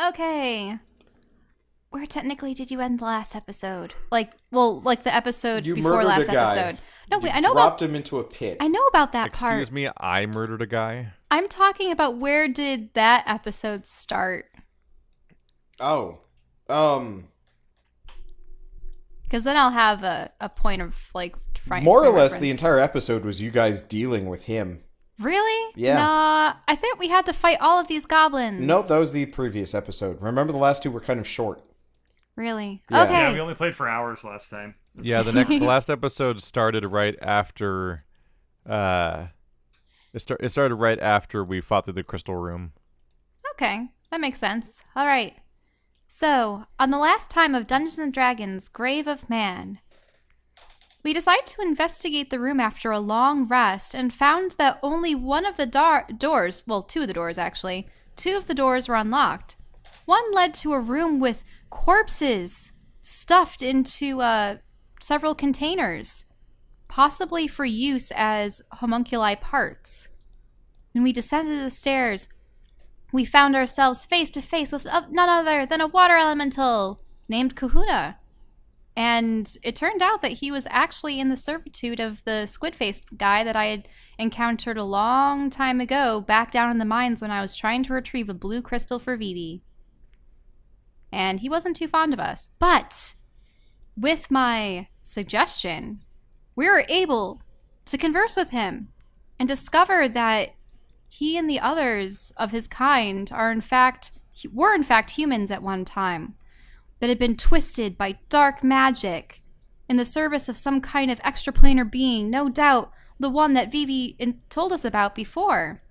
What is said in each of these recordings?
Okay. Where technically did you end the last episode? Like the episode You before murdered last a guy. episode. No, wait, You I know dropped him into a pit. I know about that part. Excuse me, I murdered a guy? I'm talking about where did that episode start? Oh. Because then I'll have a point of, like, More or less, reference. the entire episode was you guys dealing with him. Really? Yeah. Nah, I think we had to fight all of these goblins. Nope, that was the previous episode. Remember, the last two were kind of short. Really? Yeah. Okay. Yeah, we only played for hours last time. Yeah, the last episode started right after... It started right after we fought through the crystal room. Okay, that makes sense. All right. So, on the last time of Dungeons & Dragons' Grave of Man, we decided to investigate the room after a long rest and found that only one of the doors, well, two of the doors actually, two of the doors were unlocked. One led to a room with corpses stuffed into several containers, possibly for use as homunculi parts. When we descended the stairs, we found ourselves face to face with none other than a water elemental named Kahuna. And it turned out that he was actually in the servitude of the squid-faced guy that I had encountered a long time ago back down in the mines when I was trying to retrieve a blue crystal for Vivi. And he wasn't too fond of us. But with my suggestion, we were able to converse with him and discover that he and the others of his kind were in fact humans at one time that had been twisted by dark magic in the service of some kind of extraplanar being, no doubt the one that Vivi told us about before.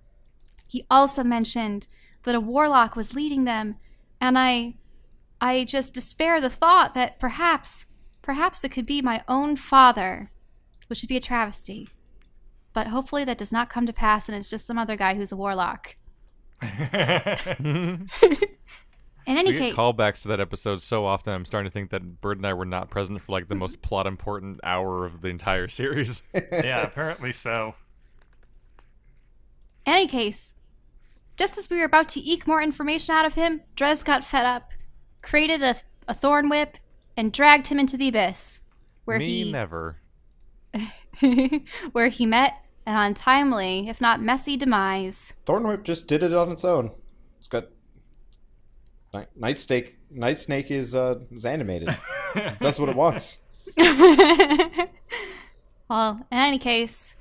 He also mentioned that a warlock was leading them, and I just despair the thought that perhaps it could be my own father, which would be a travesty. But hopefully that does not come to pass and it's just some other guy who's a warlock. In any We case... get callbacks to that episode so often, I'm starting to think that Bird and I were not present for like the most plot important hour of the entire series. Yeah, apparently so. In any case, just as we were about to eke more information out of him, Drez got fed up, created a thorn whip, and dragged him into the abyss, where never. where he met an untimely, if not messy, demise. Thornwhip just did it on its own. It's got... Night Snake is animated. Does what it wants. Well, in any case...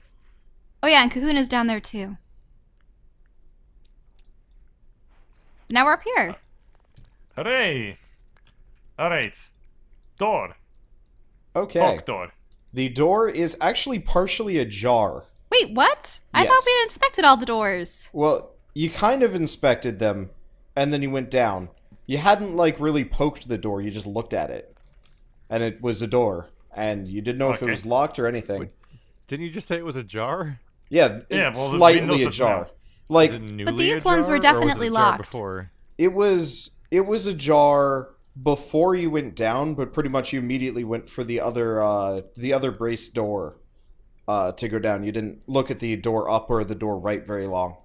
Oh yeah, and Kahuna's down there too. Now we're up here. Hooray! Alright. Door. Okay. Oak door. The door is actually partially ajar. Wait, what? I Yes. thought we had inspected all the doors. Well, you kind of inspected them, and then you went down. You hadn't, like, really poked the door, you just looked at it. And it was a door. And you didn't know if it Okay. was locked or anything. Wait. Didn't you just say it was ajar? Yeah, Yeah, it's well, the slightly windows are ajar. now. Like, Is it newly But these ajar, ones were or was definitely it ajar locked. Before? it was ajar before you went down, but pretty much you immediately went for the other brace door to go down. You didn't look at the door up or the door right very long.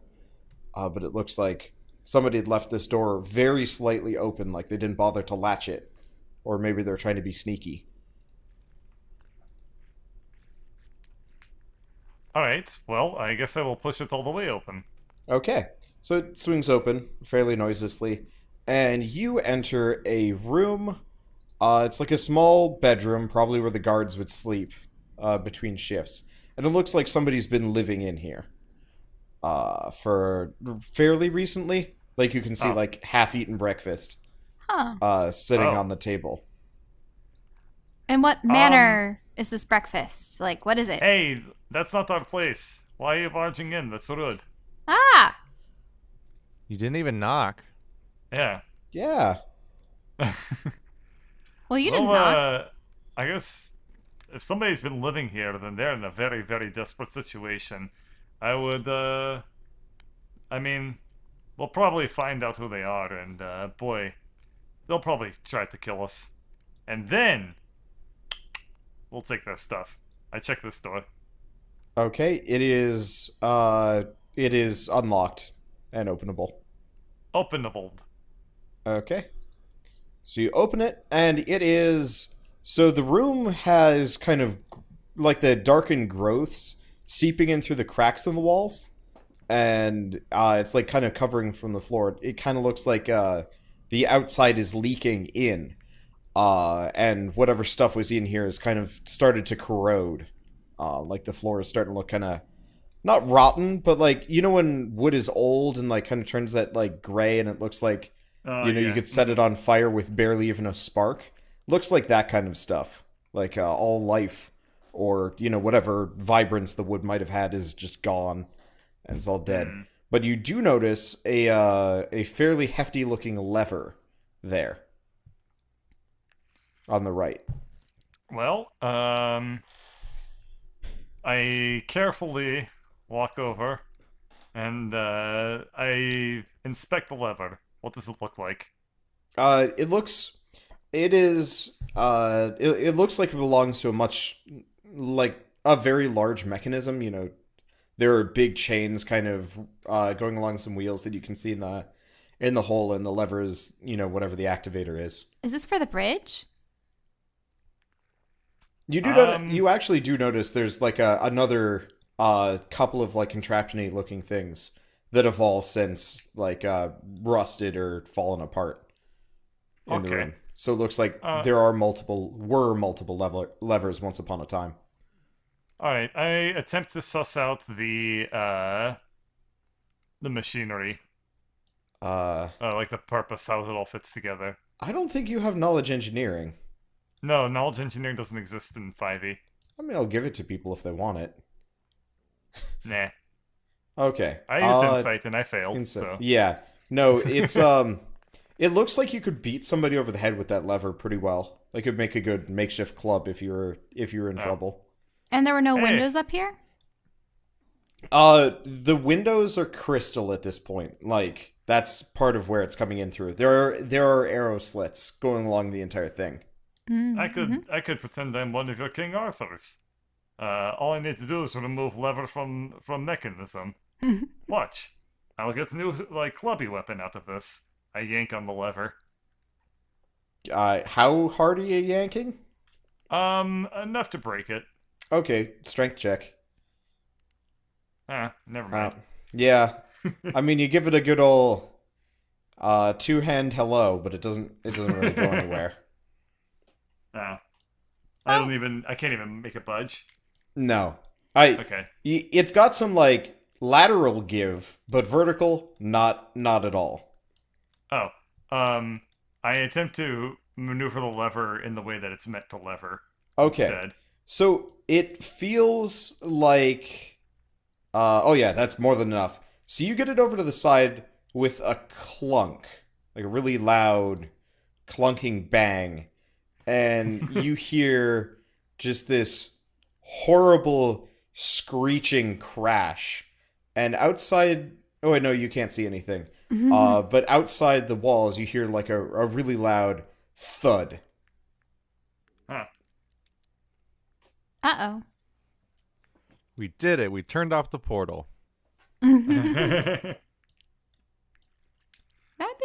But it looks like somebody had left this door very slightly open, like they didn't bother to latch it. Or maybe they're trying to be sneaky. Alright, well, I guess I will push it all the way open. Okay, so it swings open fairly noiselessly, and you enter a room. It's like a small bedroom, probably where the guards would sleep between shifts. And it looks like somebody's been living in here for fairly recently. Like, you can see, like, half-eaten breakfast sitting on the table. And what manner is this breakfast? Like, what is it? Hey, that's not our place. Why are you barging in? That's so rude. Ah! You didn't even knock. Yeah. Yeah. Well, you didn't Well, knock. I guess if somebody's been living here, then they're in a very, very desperate situation. I would, I mean, we'll probably find out who they are, and, boy, they'll probably try to kill us. And then, we'll take their stuff. I check this door. Okay, it is unlocked and openable. Openable. Okay. So you open it, and it is... So the room has kind of like the darkened growths seeping in through the cracks in the walls, and it's like kind of covering from the floor. It kind of looks like the outside is leaking in, and whatever stuff was in here has kind of started to corrode. Like the floor is starting to look kind of not rotten, but like, you know when wood is old and like kind of turns that like gray and it looks like you Yeah. could set it on fire with barely even a spark. Looks like that kind of stuff. Like all life or whatever vibrance the wood might have had is just gone and it's all dead. But you do notice a fairly hefty looking lever there on the right. Well, I carefully walk over and I inspect the lever. What does it look like? It looks like it belongs to a very large mechanism. There are big chains kind of going along some wheels that you can see in the hole, and the lever is whatever the activator is. Is this for the bridge? You actually do notice there's like another couple of like contraption-y looking things that have all since like rusted or fallen apart in the room. So it looks like there are multiple levers once upon a time. All right, I attempt to suss out the machinery, like the purpose, how it all fits together. I don't think you have knowledge engineering. No, knowledge engineering doesn't exist in 5e. I mean, I'll give it to people if they want it. Nah. Okay. I used insight and I failed. So yeah. No, it's it looks like you could beat somebody over the head with that lever pretty well. Like it would make a good makeshift club if you were in trouble. And there were no windows up here? The windows are crystal at this point. Like that's part of where it's coming in through. There are arrow slits going along the entire thing. I could pretend I'm one of your King Arthurs. All I need to do is remove lever from mechanism. Watch. I'll get a new like clubby weapon out of this. I yank on the lever. How hard are you yanking? Enough to break it. Okay, strength check. Never mind. Yeah. I mean, you give it a good old two-hand hello, but it doesn't really go anywhere. No. I can't even make it budge. No. Okay. It's got some like lateral give, but vertical not at all. Oh. I attempt to maneuver the lever in the way that it's meant to lever. Okay. Instead. So it feels like oh yeah, that's more than enough. So you get it over to the side with a clunk, like a really loud clunking bang, and you hear just this horrible screeching crash. And outside, oh wait, no, you can't see anything. But outside the walls, you hear like a really loud thud. Huh. Uh-oh. We did it. We turned off the portal. That'd be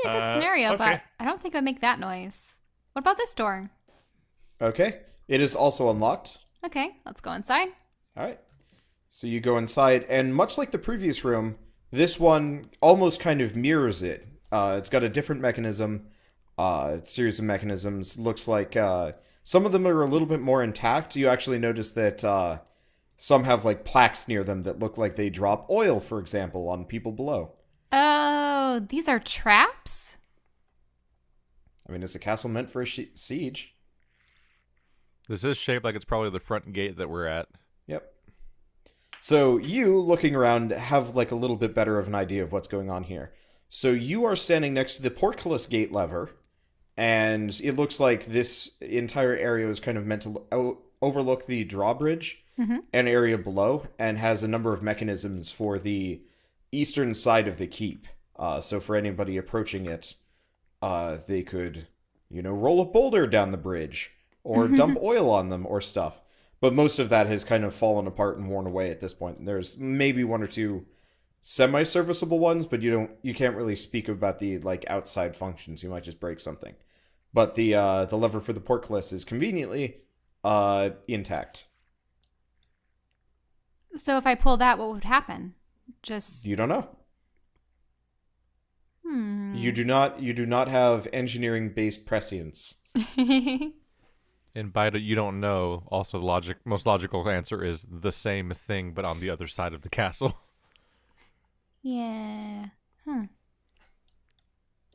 a good scenario, okay. but I don't think I'd make that noise. What about this door? Okay. It is also unlocked. Okay, let's go inside. All right. So you go inside, and much like the previous room, this one almost kind of mirrors it. It's got a different mechanism, series of mechanisms. Looks like some of them are a little bit more intact. You actually notice that some have like plaques near them that look like they drop oil, for example, on people below. Oh, these are traps? I mean, it's a castle meant for a siege. This is shaped like it's probably the front gate that we're at. Yep. So you, looking around, have like a little bit better of an idea of what's going on here. So you are standing next to the portcullis gate lever, and it looks like this entire area is kind of meant to overlook the drawbridge and area below, and has a number of mechanisms for the eastern side of the keep. So for anybody approaching it, they could, roll a boulder down the bridge, or dump oil on them, or stuff. But most of that has kind of fallen apart and worn away at this point. There's maybe one or two semi-serviceable ones, but you can't really speak about the like outside functions. You might just break something. But the lever for the portcullis is conveniently intact. So if I pull that, what would happen? Just You don't know. You do not have engineering-based prescience. And by the you don't know, also the most logical answer is the same thing, but on the other side of the castle. Yeah.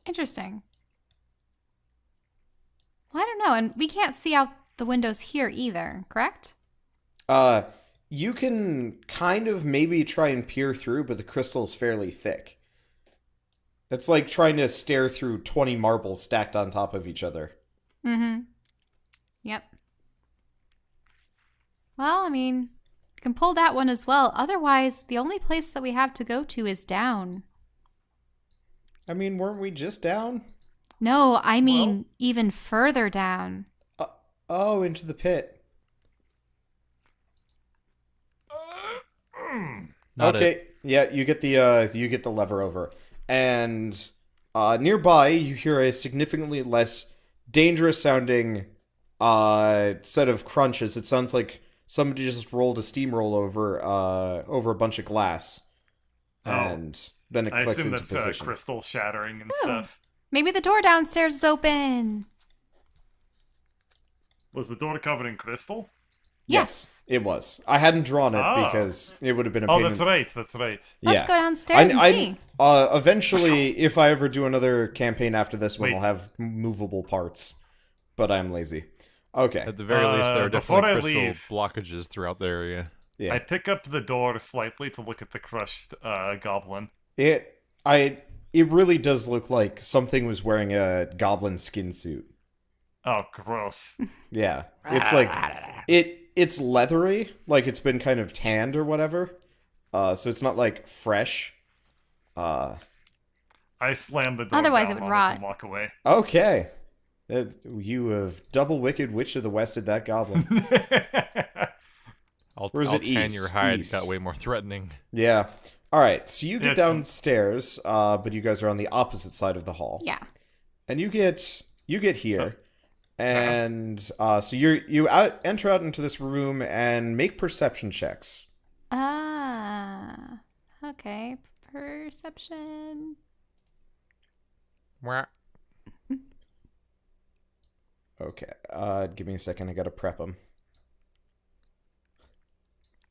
Interesting. Well, I don't know, and we can't see out the windows here either, correct? You can kind of maybe try and peer through, but the crystal's fairly thick. It's like trying to stare through 20 marbles stacked on top of each other. Mm-hmm. Yep. Well, I mean, you can pull that one as well. Otherwise, the only place that we have to go to is down. I mean, weren't we just down? No, I mean even further down. Oh, into the pit. Okay, yeah, you get the lever over. And nearby, you hear a significantly less dangerous sounding set of crunches. It sounds like somebody just rolled a steamroll over a bunch of glass, and then it I clicks assume into that's position. crystal shattering and stuff. Maybe the door downstairs is open. Was the door covered in crystal? Yes. It was. I hadn't drawn it because it would have been a pain. Oh, that's right. That's right. Let's Yeah. go downstairs and see. Eventually, if I ever do another campaign after this one, Wait. I'll have movable parts. But I'm lazy. Okay. At the very least, there are before definitely I crystal blockages throughout the area. Yeah. I pick up the door slightly to look at the crushed goblin. It really does look like something was wearing a goblin skin suit. Oh, gross. Yeah. It's like it's leathery, like it's been kind of tanned or whatever. So it's not like fresh. I slam the door Otherwise down it would on rot. and walk away. Okay. You have double wicked witch of the wested that goblin. I'll Or is it tan east? your hide East. got way more threatening. Yeah. All right. So you get It's- downstairs, but you guys are on the opposite side of the hall. Yeah. And you get here, and so you enter out into this room and make perception checks. Okay. Perception. Mwah. Okay. Give me a second. I gotta prep them.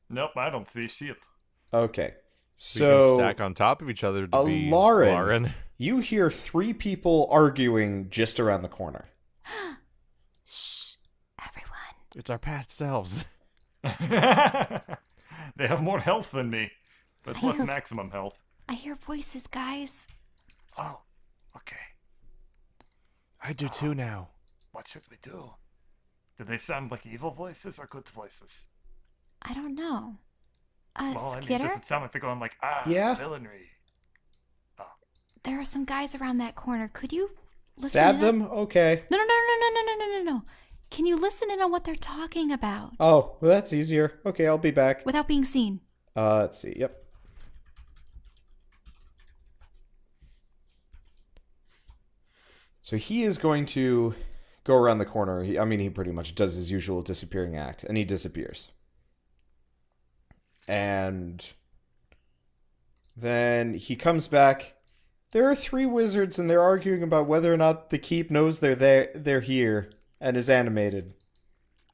Nope, I don't see shit. Okay. We can So stack on top of each other to be Lauren. Lauren. you hear 3 people arguing just around the corner. Shh. Everyone. It's our past selves. They have more health than me, but less have- maximum health. I hear voices, guys. Oh, okay. I do too now. What should we do? Do they sound like evil voices or good voices? I don't know. Well, I mean, Skitter? does it sound like they're going like, Yeah. villainy? There are some guys around that corner. Could you listen Stab in them? Okay. No. Can you listen in on what they're talking about Oh, well, that's easier. Okay, I'll be back. without being seen? Let's see. Yep. So he is going to go around the corner. He pretty much does his usual disappearing act, and he disappears. And then he comes back. There are 3 wizards, and they're arguing about whether or not the keep knows they're here and is animated.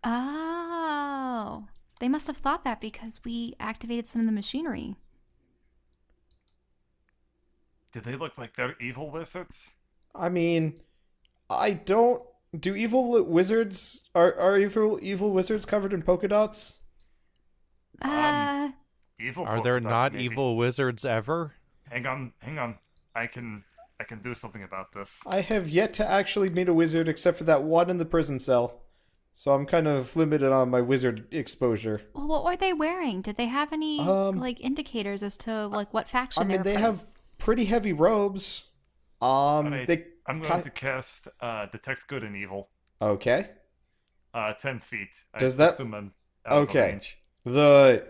Oh. They must have thought that because we activated some of the machinery. Do they look like they're evil wizards? I mean, I don't. Do evil wizards are evil wizards covered in polka dots? Evil. Are there polka dots, not maybe. evil wizards ever? Hang on. I can do something about this. I have yet to actually meet a wizard except for that one in the prison cell. So I'm kind of limited on my wizard exposure. Well, what were they wearing? Did they have any like indicators as to like what faction I mean, they they were have pretty heavy robes. Alright, They I'm going to cast Detect Good and Evil. Okay. 10 feet. Does I that- assume I'm out of Okay. range.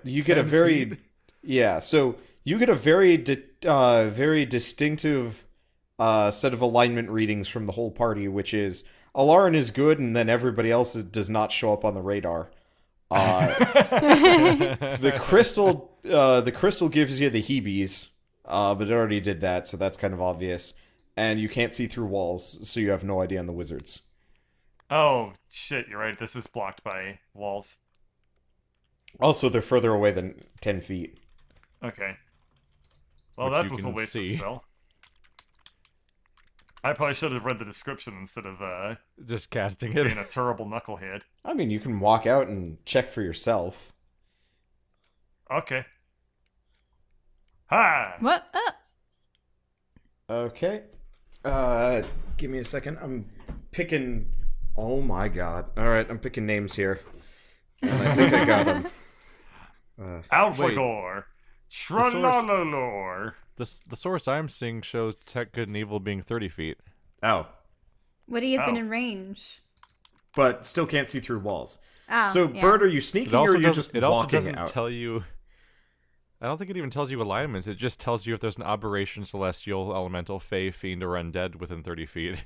You get a 10 very feet. yeah. So you get a very distinctive set of alignment readings from the whole party, which is Alarin is good, and then everybody else does not show up on the radar. The crystal gives you the heebies, but it already did that, so that's kind of obvious. And you can't see through walls, so you have no idea on the wizards. Oh, shit, you're right. This is blocked by walls. Also, they're further away than 10 feet. Okay. Well, Which that you was a can waste of see. spell. I probably should have read the description instead of Just casting being it. a terrible knucklehead. I mean, you can walk out and check for yourself. Okay. Ha! What? Okay. Give me a second. I'm picking... Oh my god. Alright, I'm picking names here. And I think I got them. Alphagor. Tralalalor. The source I'm seeing shows detect good and evil being 30 feet. Oh. Would he have been Oh. in range? But still can't see through walls. Oh, So, yeah. Bird, are you sneaking or are you just it also walking doesn't out? tell you. I don't think it even tells you alignments. It just tells you if there's an aberration, celestial, elemental, fey, fiend, or undead within 30 feet.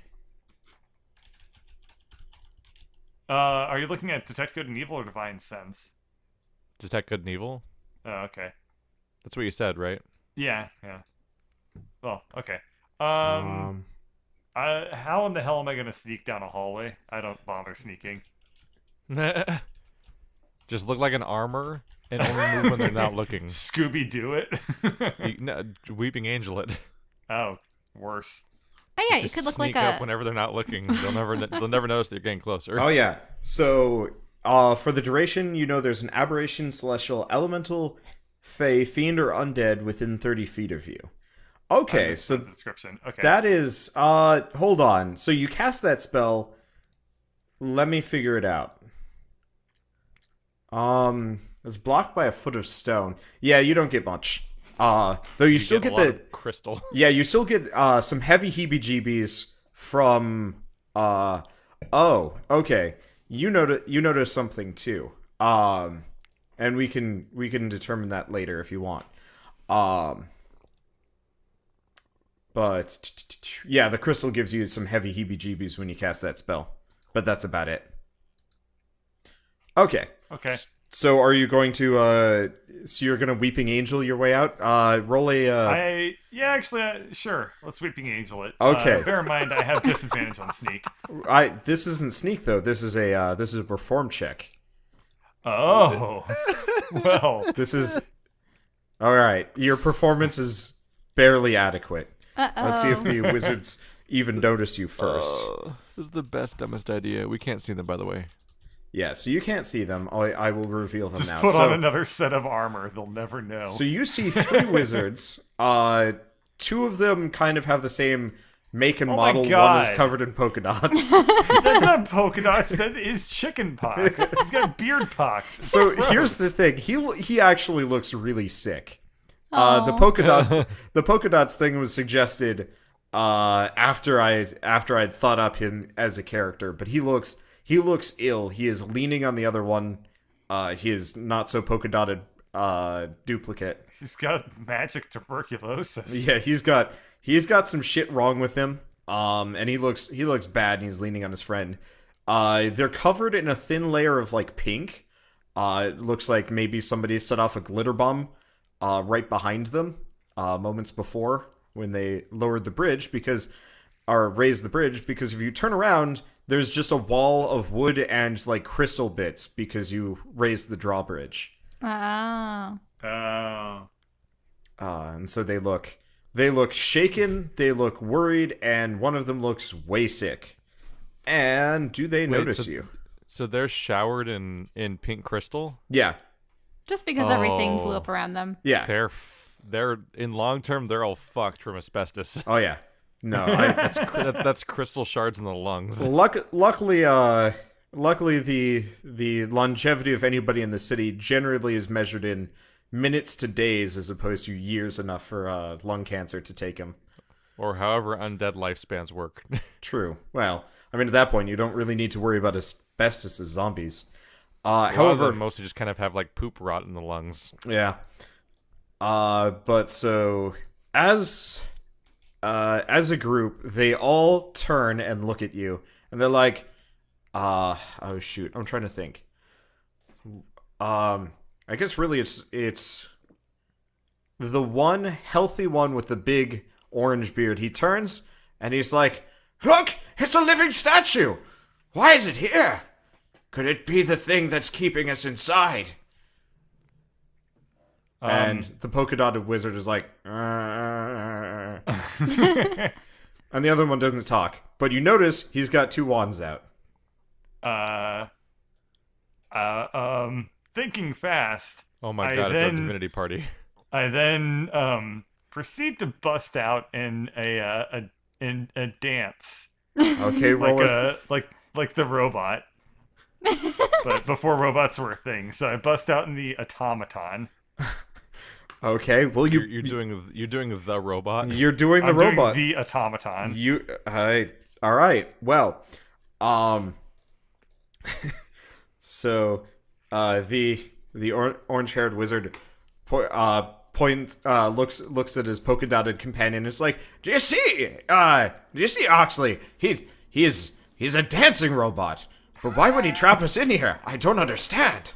Are you looking at Detect Good and Evil or Divine Sense? Detect good and evil. Oh, okay. That's what you said, right? Yeah. Well, okay. Um, How in the hell am I gonna sneak down a hallway? I don't bother sneaking. Just look like an armor and only move when they're not looking. Scooby Doo it. No, Weeping Angel it. Oh, worse. Oh yeah, you Just could look like sneak up a. whenever they're not looking. They'll never notice they're getting closer. Oh, yeah. So, for the duration, you know there's an aberration, celestial, elemental, fey, fiend, or undead within 30 feet of you. Okay, so The description. Okay. that is... hold on. So you cast that spell. Let me figure it out. It's blocked by a foot of stone. Yeah, you don't get much. Though you still get get a lot the... of crystal. Yeah, you still get some heavy heebie-jeebies from oh, okay. You notice something too. And we can determine that later if you want. But yeah, the crystal gives you some heavy heebie-jeebies when you cast that spell. But that's about it. Okay. Okay. So are you going to so you're going to Weeping Angel your way out? Roll a Sure. Let's Weeping Angel it. Okay. Bear in mind, I have disadvantage on sneak. this isn't sneak though. This is a perform check. Oh. Well. This is all right. Your performance is barely adequate. Let's see if the wizards even notice you first. This is the best, dumbest idea. We can't see them, by the way. Yeah, so you can't see them. I will reveal them Just now. put so, on another set of armor. They'll never know. So you see three wizards. Two of them kind of have the same make and Oh my model. One God. is covered in polka dots. That's not polka dots. That is chicken pox. He's got beard pox. So Gross. here's the thing. He actually looks really sick. The polka dots thing was suggested after I'd thought up him as a character, but he looks ill. He is leaning on the other one. He is not so polka dotted duplicate. He's got magic tuberculosis. Yeah, he's got some shit wrong with him. And he looks bad, and he's leaning on his friend. They're covered in a thin layer of like pink. It looks like maybe somebody set off a glitter bomb right behind them moments before when they lowered the bridge or raised the bridge, because if you turn around, there's just a wall of wood and like crystal bits because you raised the drawbridge. Oh. Oh. And so they look shaken, they look worried, and one of them looks way sick. And do they notice you? So they're showered in pink crystal? Yeah. Just because everything blew Oh. up around them. Yeah. They're in long term, they're all fucked from asbestos. Oh yeah. No, That's crystal shards in the lungs. luckily the longevity of anybody in the city generally is measured in minutes to days as opposed to years enough for lung cancer to take him. Or however undead lifespans work. True. Well, I mean, at that point, you don't really need to worry about asbestos as zombies. However, However, mostly just kind of have like poop rot in the lungs. yeah. But so as a group, they all turn and look at you, and they're like, oh shoot, I'm trying to think. I guess really it's the one healthy one with the big orange beard. He turns and he's like, "Look, it's a living statue. Why is it here? Could it be the thing that's keeping us inside?" And the polka dotted wizard is like, and the other one doesn't talk. But you notice he's got two wands out. Thinking fast. Oh my god, it's our divinity party. I then proceed to bust out in a dance. Okay, roll like the robot. But before robots were a thing, so I bust out in the automaton. Okay, well You're doing the robot. You're doing the I'm robot. doing the automaton. All right. Well, so the orange-haired wizard looks at his polka dotted companion. And it's like, do you see Oxley? He's a dancing robot. But why would he trap us in here? I don't understand.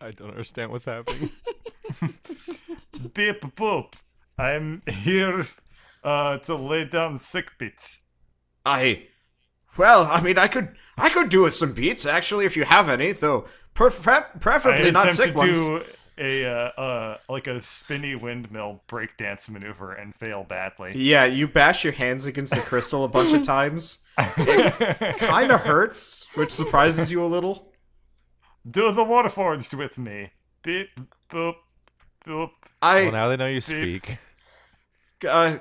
I don't understand what's happening. Beep boop. I'm here to lay down sick beats. I could do with some beats actually if you have any, though preferably not sick ones. I attempt to do a spinny windmill breakdance maneuver and fail badly. Yeah, you bash your hands against the crystal a bunch of times. It kind of hurts, which surprises you a little. Do the Warforged with me. Beep boop boop. Well, now they know you speak. Good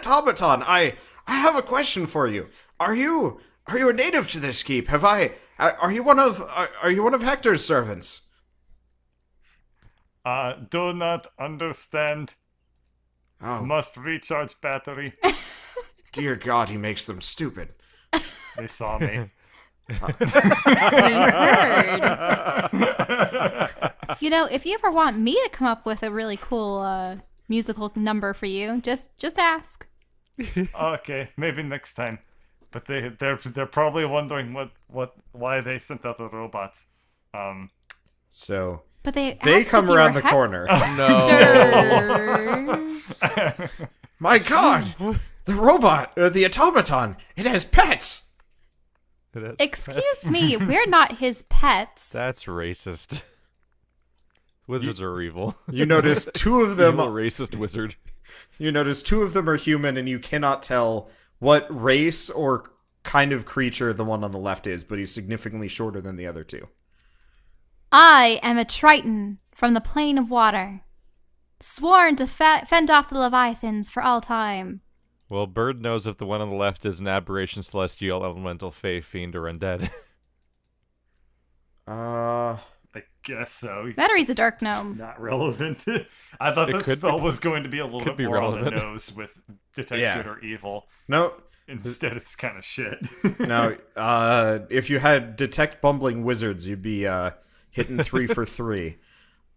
automaton. I have a question for you. Are you a native to this keep? Are you one of Hector's servants? Do not understand. Oh, Must recharge battery. dear God, he makes them stupid. They saw me. You know, if you ever want me to come up with a really cool musical number for you, just ask. Okay, maybe next time. But they're probably wondering why they sent out the robots. So But they come around the corner. No. My God, the robot, the automaton, it has pets. Excuse me, we're not his pets. That's racist. Wizards are evil. You notice two of them. Evil racist wizard. You notice two of them are human, and you cannot tell what race or kind of creature the one on the left is, but he's significantly shorter than the other two. I am a Triton from the plane of water, sworn to fend off the Leviathans for all time. Well, Bird knows if the one on the left is an aberration, celestial, elemental, fey, fiend, or undead. I guess so. Battery's a dark gnome. Not relevant. I thought that spell was going to be a little bit more relevant. on the nose with detect good or evil. No. Instead, it's kind of shit. Now, if you had detect bumbling wizards, you'd be hitting 3 for 3.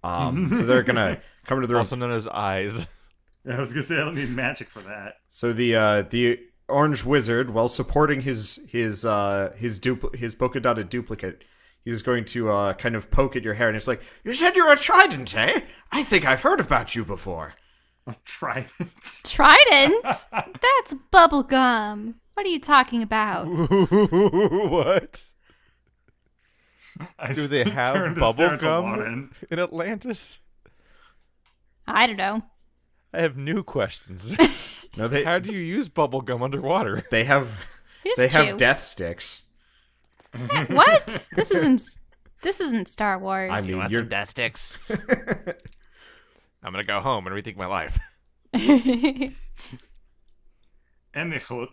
So they're gonna come into the room. Also known as eyes. I was gonna say I don't need magic for that. So the orange wizard, while supporting his polka dotted duplicate, he's going to kind of poke at your hair, and it's like, "You said you're a trident, eh? I think I've heard about you before." A trident. Trident? That's bubblegum. What are you talking about? What? I Do they have turned to stare at the bubblegum Warden. in Atlantis? I don't know. I have new questions. No, How do you use bubblegum underwater? they have You just they chew. have death sticks. What? This isn't Star Wars. I mean, you're death sticks? I'm gonna go home and rethink my life. Anyhood.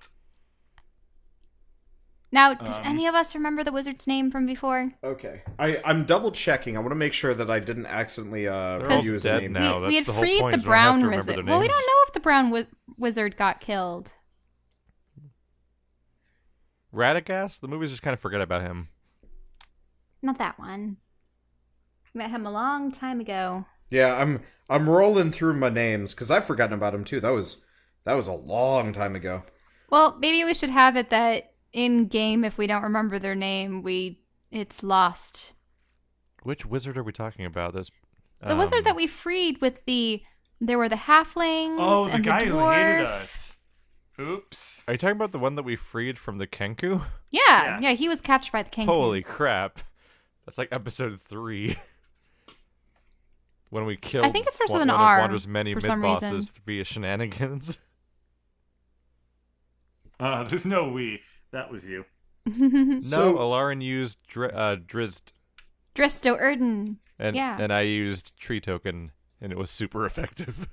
Now, does any of us remember the wizard's name from before? okay. I'm double checking. I want to make sure that I didn't accidentally all use dead a name. now. we had that's the whole freed point, the is we don't have brown to remember wizard. their Well, we names. don't know if the brown wizard got killed. Radagast? The movies just kind of forget about him. Not that one. Met him a long time ago. Yeah, I'm rolling through my names because I've forgotten about him too. That was a long time ago. Well, maybe we should have it that in game, if we don't remember their name, it's lost. Which wizard are we talking about? There's The wizard that we freed with there were the halflings Oh, the and guy the who dwarf. hated us. Oops. Are you talking about the one that we freed from the Kenku? Yeah, he was captured by the king. Holy crap. That's like episode 3. When we killed I think it starts with one an of R, Wander's many for some mid-bosses reason. via shenanigans. There's no we. That was you. No, Alarin used Drizzt. Dristo Erden. And, Yeah. and I used Tree Token, and it was super effective.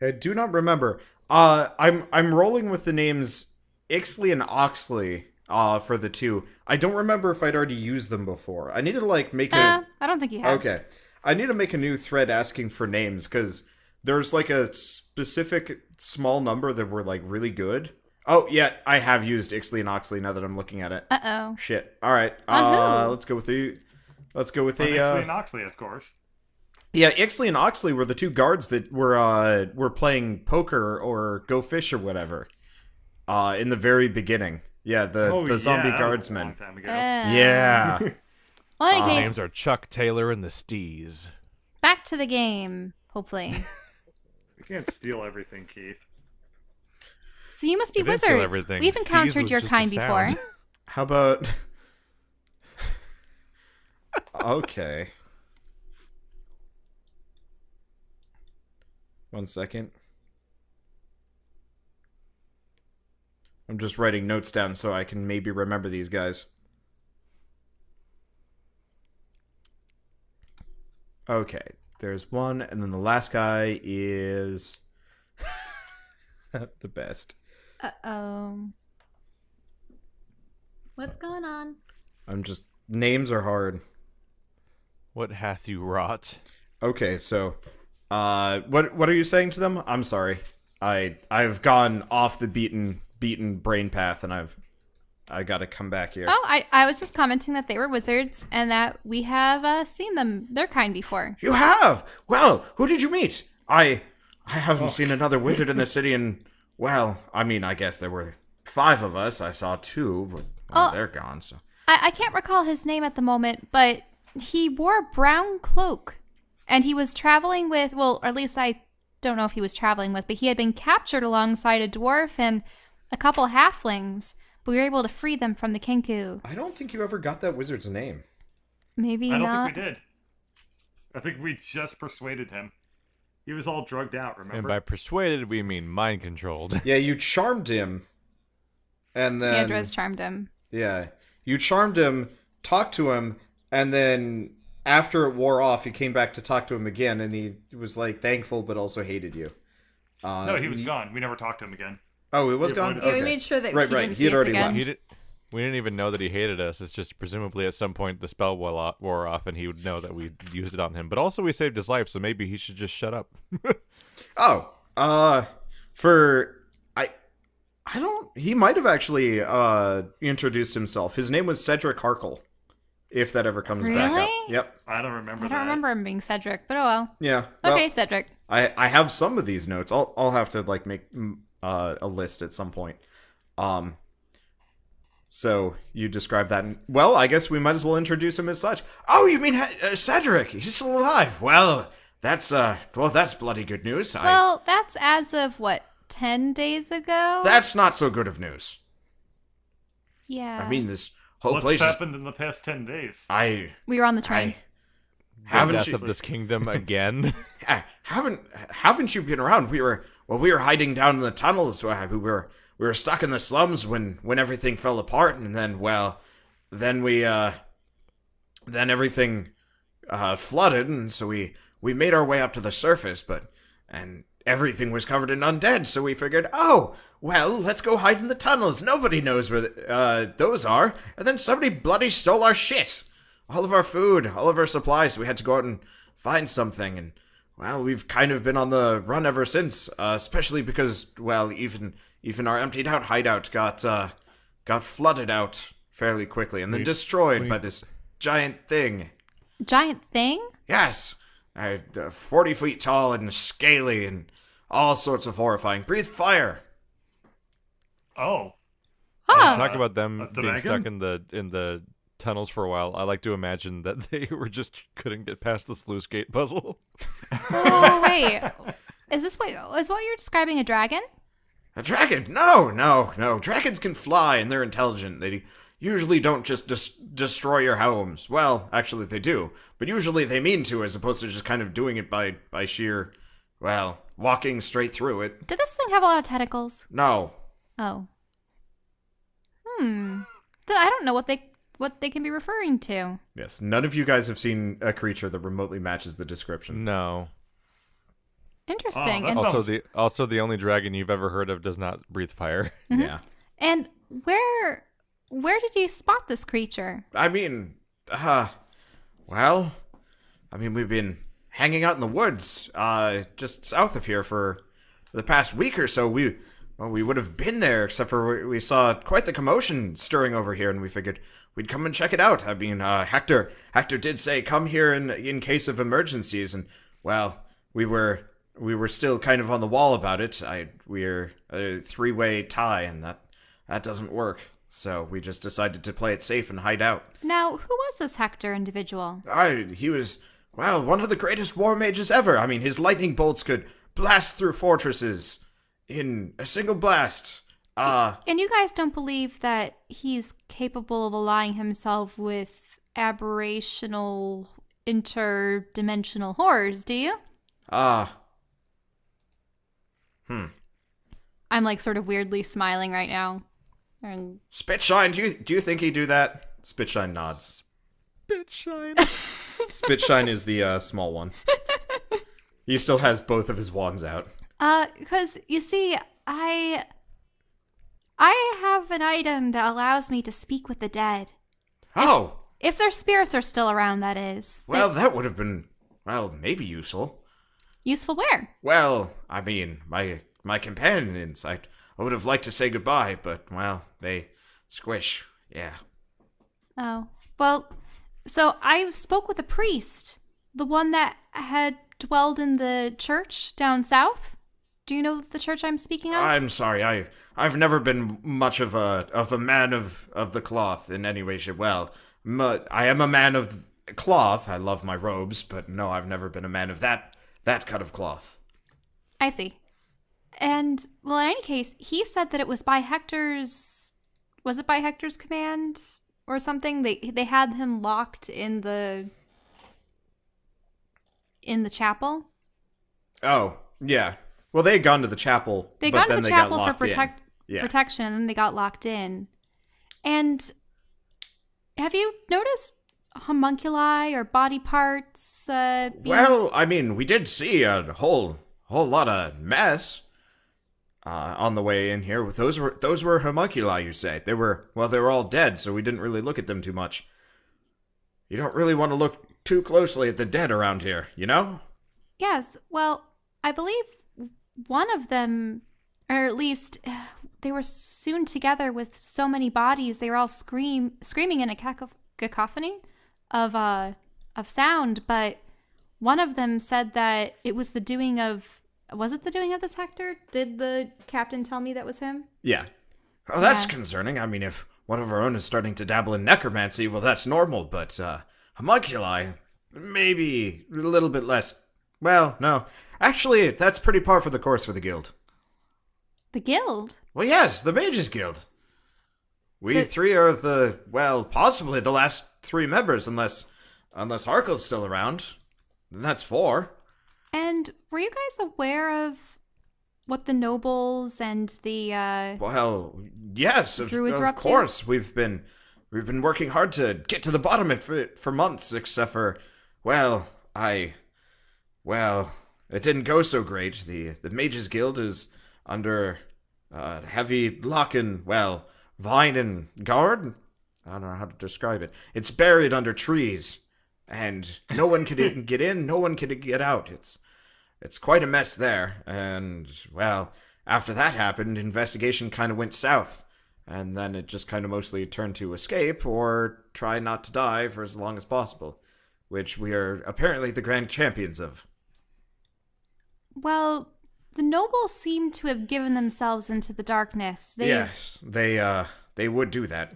I do not remember. I'm rolling with the names Ixley and Oxley for the two. I don't remember if I'd already used them before. I need to make a... I don't think you have. Okay. I need to make a new thread asking for names, because there's like a specific small number that were like really good. Oh, yeah, I have used Ixley and Oxley now that I'm looking at it. Uh-oh. Shit. All right. On who? Let's go with the... Let's go with Ixley and Oxley, of course. Yeah, Ixley and Oxley were the two guards that were playing poker or go fish or whatever. In the very beginning. Yeah, the zombie that guardsmen. was a long time ago. Yeah. Well, in any Our case, names are Chuck Taylor and the Stees. back to the game, hopefully. You can't steal everything, Keith. So you must be I didn't steal wizards. everything. We've Steez encountered was your just kind a before. sound. How about... Okay. One second. I'm just writing notes down so I can maybe remember these guys. Okay, there's one, and then the last guy is the best. Uh-oh. What's going on? Names are hard. What hath you wrought? Okay, so what are you saying to them? I'm sorry. I've gone off the beaten brain path, and I got to come back here. Oh, I was just commenting that they were wizards and that we have seen their kind before. You have? Well, who did you meet? I haven't seen another wizard in the city in, well, I mean, I guess there were 5 of us. I saw 2, but well, they're gone, so. I can't recall his name at the moment, but he wore a brown cloak. And he was traveling with, well, or at least I don't know if he was traveling with, but he had been captured alongside a dwarf and a couple halflings. But we were able to free them from the Kenku. I don't think you ever got that wizard's name. Maybe I don't not. think we did. I think we just persuaded him. He was all drugged out, remember? And by persuaded, we mean mind controlled. Yeah, you charmed him. And then... Andres charmed him. Yeah. You charmed him, talked to him, and then after it wore off, you came back to talk to him again, and he was, like, thankful but also hated you. No, he was gone. We never talked to him again. Oh, it was We gone? avoided- Yeah, Okay. we made sure that Right, he right. didn't He see had us already again. left. We didn't even know that he hated us. It's just presumably at some point the spell wore off and he would know that we used it on him. But also we saved his life, so maybe he should just shut up. I don't... He might have actually introduced himself. His name was Cedric Harkle, if that ever comes back up. Really? Yep. I don't remember I that. don't remember him being Cedric, but oh well. Yeah. Well, Okay, Cedric. I have some of these notes. I'll have to like make a list at some point. So you describe that. Well, I guess we might as well introduce him as such. Oh, you mean Cedric? He's still alive. Well, that's bloody good news. Well, that's as of what, 10 days ago? That's not so good of news. Yeah. I mean, this whole What's place. happened in the past 10 days? We were on the train. The Haven't death you? of this kingdom again. Haven't you been around? We were hiding down in the tunnels. We were stuck in the slums when everything fell apart, and then everything flooded, and so we made our way up to the surface, and everything was covered in undead. So we figured, oh well, let's go hide in the tunnels. Nobody knows where those are. And then somebody bloody stole our shit. All of our food, all of our supplies. We had to go out and find something, and well, we've kind of been on the run ever since. Especially because, well, even our emptied out hideout got flooded out fairly quickly, and then destroyed by this giant thing. giant thing? Yes. 40 feet tall and scaly and all sorts of horrifying. Breathe fire. Oh. Huh. Talk about a them being stuck dragon? in the tunnels for a while. I like to imagine that they were just couldn't get past the sluice gate puzzle. Oh, wait. Is what you're describing a dragon? A dragon? No. Dragons can fly and they're intelligent. They usually don't just destroy your homes. Well, actually they do. But usually they mean to, as opposed to just kind of doing it by sheer, well, walking straight through it. Did this thing have a lot of tentacles? No. Oh. Then I don't know what they can be referring to. Yes, none of you guys have seen a creature that remotely matches the description. No. Interesting. Oh, and, that's- Also the only dragon you've ever heard of does not breathe fire. Yeah. and where did you spot this creature? I mean, we've been hanging out in the woods, just south of here for the past week or so. We would have been there, except for we saw quite the commotion stirring over here, and we figured we'd come and check it out. I mean, Hector did say come here in case of emergencies, and well, we were still kind of on the wall about it. We're a three-way tie, and that doesn't work. So we just decided to play it safe and hide out. Now, who was this Hector individual? He was, well, one of the greatest war mages ever. I mean, his lightning bolts could blast through fortresses in a single blast. And you guys don't believe that he's capable of allying himself with aberrational interdimensional horrors, do you? I'm like sort of weirdly smiling right now. And Spitshine, do you think he'd do that? Spitshine nods. Bitchine. Spitshine is the small one. He still has both of his wands out. because you see, I have an item that allows me to speak with the dead. Oh, If their spirits are still around, that is. well, that would have been, well, maybe useful. Useful where? Well, I mean, my companions, I would have liked to say goodbye, but, well, they squish, yeah. Oh. Well, so I spoke with a priest, the one that had dwelled in the church down south. Do you know the church I'm speaking of? I'm sorry, I've never been much of a man of the cloth in any way, shape. Well, I am a man of cloth, I love my robes, but no, I've never been a man of that cut of cloth. I see. And, well, in any case, he said that it was by Hector's... Was it by Hector's command or something? They had him locked in the chapel. Oh, yeah. Well, they had gone to the chapel, They but got then to the they chapel got for locked in. Yeah. protection, and then they got locked in. And have you noticed homunculi or body parts? Well, I mean, we did see a whole lot of mess on the way in here. Those were homunculi, you say? They were all dead, so we didn't really look at them too much. You don't really want to look too closely at the dead around here, you know? Yes. Well, I believe one of them, or at least they were sewn together with so many bodies. They were all screaming in a cacophony of sound. But one of them said that it was the doing of. Was it the doing of this Hector? Did the captain tell me that was him? Yeah. Oh, that's Yeah. concerning. I mean, if one of our own is starting to dabble in necromancy, well, that's normal, but homunculi, maybe a little bit less. Well, no. Actually, that's pretty par for the course for the guild. The guild? Well, yes, the Mages Guild. We So- three are possibly the last three members, unless Harkle's still around. And that's four. And were you guys aware of what the nobles and the Well, yes, of Druids were up to? course. We've been working hard to get to the bottom of it for months, except for, it didn't go so great. The Mages Guild is under heavy lock and, vine and guard? I don't know how to describe it. It's buried under trees, and no one could get in, no one could get out. It's quite a mess there, and, after that happened, investigation kind of went south, and then it just kind of mostly turned to escape or try not to die for as long as possible. which we are apparently the grand champions of. Well, the nobles seem to have given themselves into the darkness. Yes, they would do that.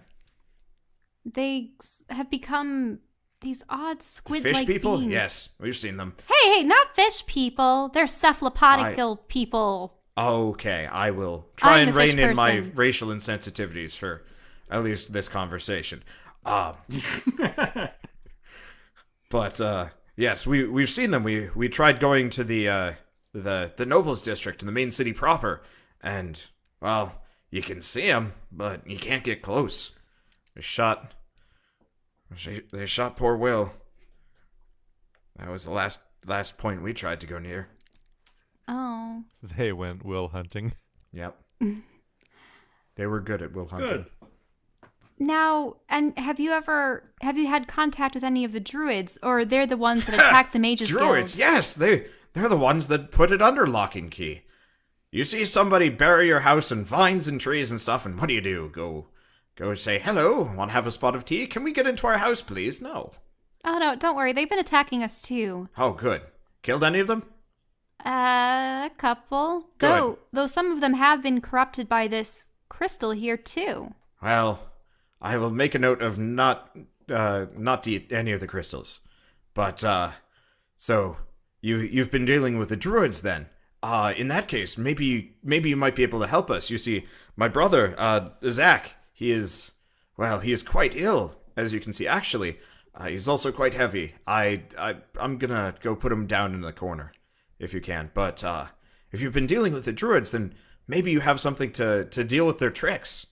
They have become these odd squid-like Fish people? beings. Yes, we've seen them. Hey, not fish people. They're cephalopodical people. Okay, I will try I'm and a fish rein in my person. racial insensitivities for at least this conversation. But yes, we've seen them. We tried going to the nobles district in the main city proper, and well, you can see them, but you can't get close. They shot poor Will. That was the last point we tried to go near. Oh. They went will hunting. Yep. They were good at will hunting. Good. Now, and have you had contact with any of the druids, or they're the ones that attacked the mages Druids, guild? yes, they're the ones that put it under lock and key. You see somebody bury your house in vines and trees and stuff, and what do? Go say, hello, want to have a spot of tea? Can we get into our house, please? No. Oh no, don't worry. They've been attacking us too. Oh, good. Killed any of them? A couple. Good. Though some of them have been corrupted by this crystal here too. Well, I will make a note of not to eat any of the crystals. But, so, you've been dealing with the druids then? In that case, maybe you might be able to help us. You see, my brother, Zach, he is quite ill, as you can see. Actually, he's also quite heavy. I'm gonna go put him down in the corner, if you can. But, if you've been dealing with the druids, then maybe you have something to deal with their tricks.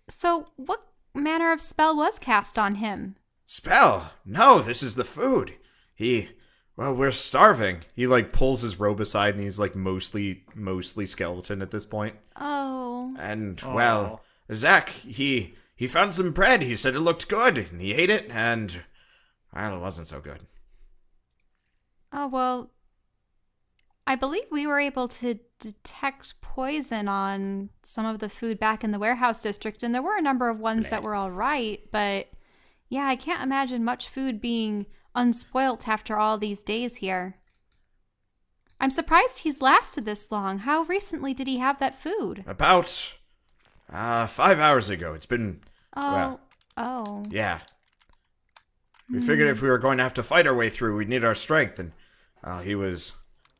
So, what manner of spell was cast on him? Spell? No, this is the food. We're starving. He, pulls his robe aside, and he's, mostly skeleton at this point. Oh. And, Aw. Zach, he found some bread. He said it looked good, and he ate it, and, it wasn't so good. Oh, well, I believe we were able to detect poison on some of the food back in the warehouse district, and there were a number of ones that were all right, but yeah, I can't imagine much food being unspoilt after all these days here. I'm surprised he's lasted this long. How recently did he have that food? About, 5 hours ago. It's been, Oh. yeah. We figured if we were going to have to fight our way through, we'd need our strength, and, he was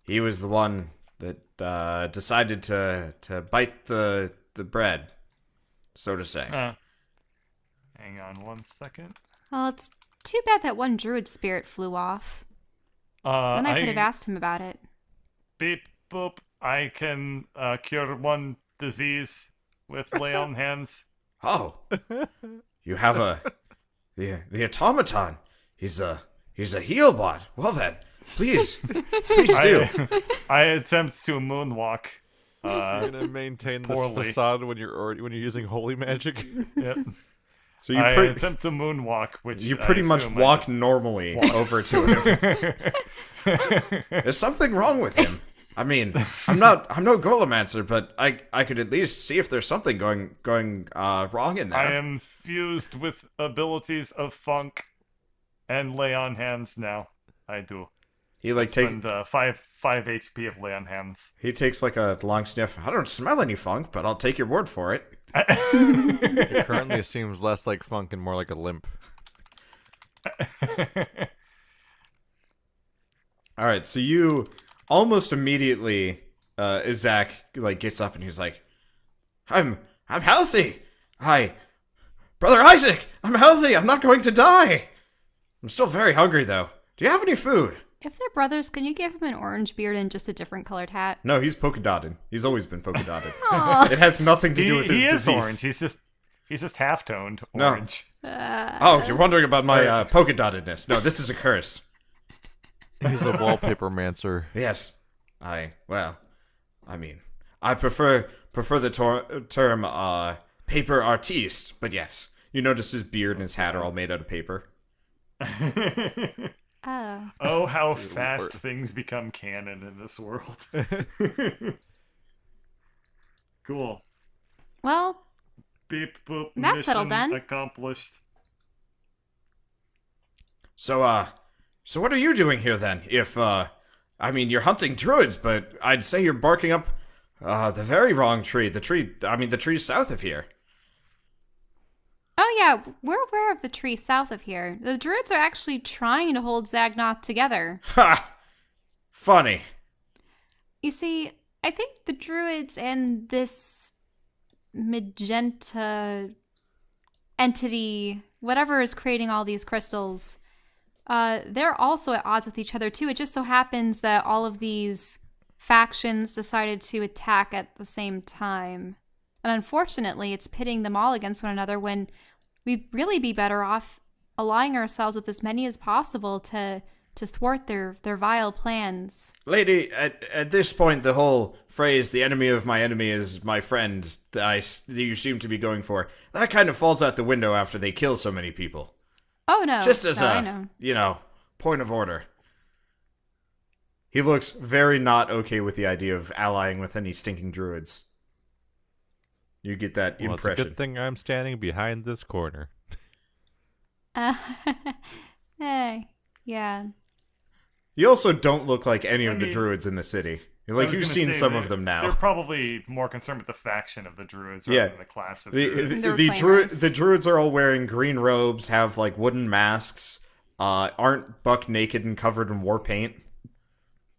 the one that, decided to bite the bread, so to say. Hang on 1 second. Well, it's too bad that one druid spirit flew off. Then I could have asked him about it. Beep boop. I can cure one disease with lay on hands. Oh, you have the automaton. He's a heal bot. Well then, please do. I attempt to moonwalk. You're gonna maintain this poorly. facade when you're using holy magic. Yep. So I attempt to moonwalk, which you I pretty much assume I walk just- normally over to him. There's something wrong with him. I mean, I'm no Golomancer, but I could at least see if there's something going wrong in there. I am fused with abilities of funk and lay on hands now. I do. He takes Spend 5 HP of lay on hands. he takes a long sniff. I don't smell any funk, but I'll take your word for it. It currently seems less like funk and more like a limp. All right, so you almost immediately, Zach gets up and he's like, I'm healthy. Brother Isaac, I'm healthy. I'm not going to die. I'm still very hungry though. Do you have any food? If they're brothers, can you give him an orange beard and just a different colored hat? No, he's polka dotted. He's always been polka dotted. Aw. It has nothing to do with his he is disease. orange. He's just half toned No. orange. Oh, you're wondering about my polka dottedness. No, this is a curse. He's a wallpaper mancer. Yes. I prefer the term paper artiste, but yes. You notice his beard and his hat are all made out of paper. Oh. Oh, how fast things become canon in this world. Cool. Well, Beep boop. That's mission settled then. accomplished. So, So what are you doing here then? If, I mean, you're hunting druids, but I'd say you're barking up, the very wrong tree. The tree south of here. Oh yeah, we're aware of the tree south of here. The druids are actually trying to hold Zagnoth together. Ha! Funny. You see, I think the druids and this magenta entity, whatever is creating all these crystals, they're also at odds with each other too. It just so happens that all of these factions decided to attack at the same time. And unfortunately, it's pitting them all against one another when we'd really be better off allying ourselves with as many as possible to thwart their vile plans. Lady, at this point, the whole phrase, the enemy of my enemy is my friend, that you seem to be going for, that kind of falls out the window after they kill so many people. Oh no. Just as I know. Point of order. He looks very not okay with the idea of allying with any stinking druids. You get that Well, impression. it's a good thing I'm standing behind this corner. Hey, yeah. You also don't look like any of the mean, druids in the city. I Like, was you've gonna seen say some they're- of them now. They're probably more concerned with the faction of the druids rather Yeah. than the class of The, druids. They're the reclaimers. druids are all wearing green robes, have, like, wooden masks, aren't buck naked and covered in war paint.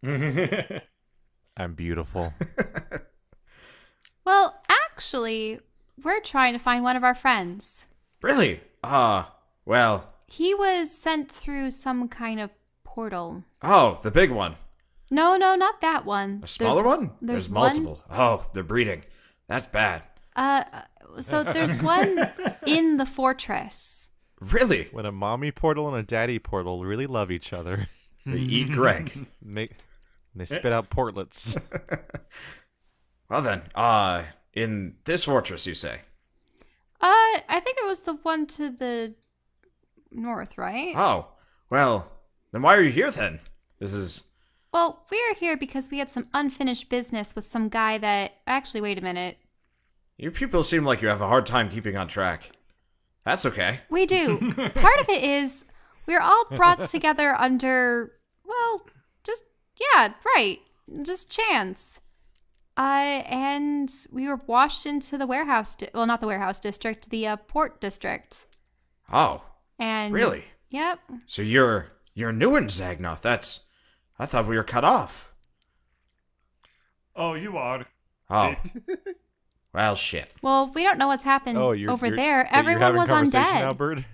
I'm beautiful. Well, actually, we're trying to find one of our friends. Really? Well... He was sent through some kind of portal. Oh, the big one. No, not that one. A smaller one? There's multiple. Oh, they're breeding. That's bad. So there's one in the fortress. Really? When a mommy portal and a daddy portal really love each other, They eat Greg. they spit out portlets. Well then, in this fortress, you say? I think it was the one to the north, right? Oh, well, then why are you here then? This is... Well, we are here because we had some unfinished business with some guy that... Actually, wait a minute. You people seem like you have a hard time keeping on track. That's okay. We do. Part of it is we're all brought together under, well, just, yeah, right. Just chance. And we were washed into the warehouse, well, not the warehouse district, the port district. Oh, And really? Yep. So you're new in Zagnoth. I thought we were cut off. Oh, you are. Oh. Well, shit. Well, we don't know what's happened Oh, over you're, there. but you're Everyone having was conversation undead. now, Bird?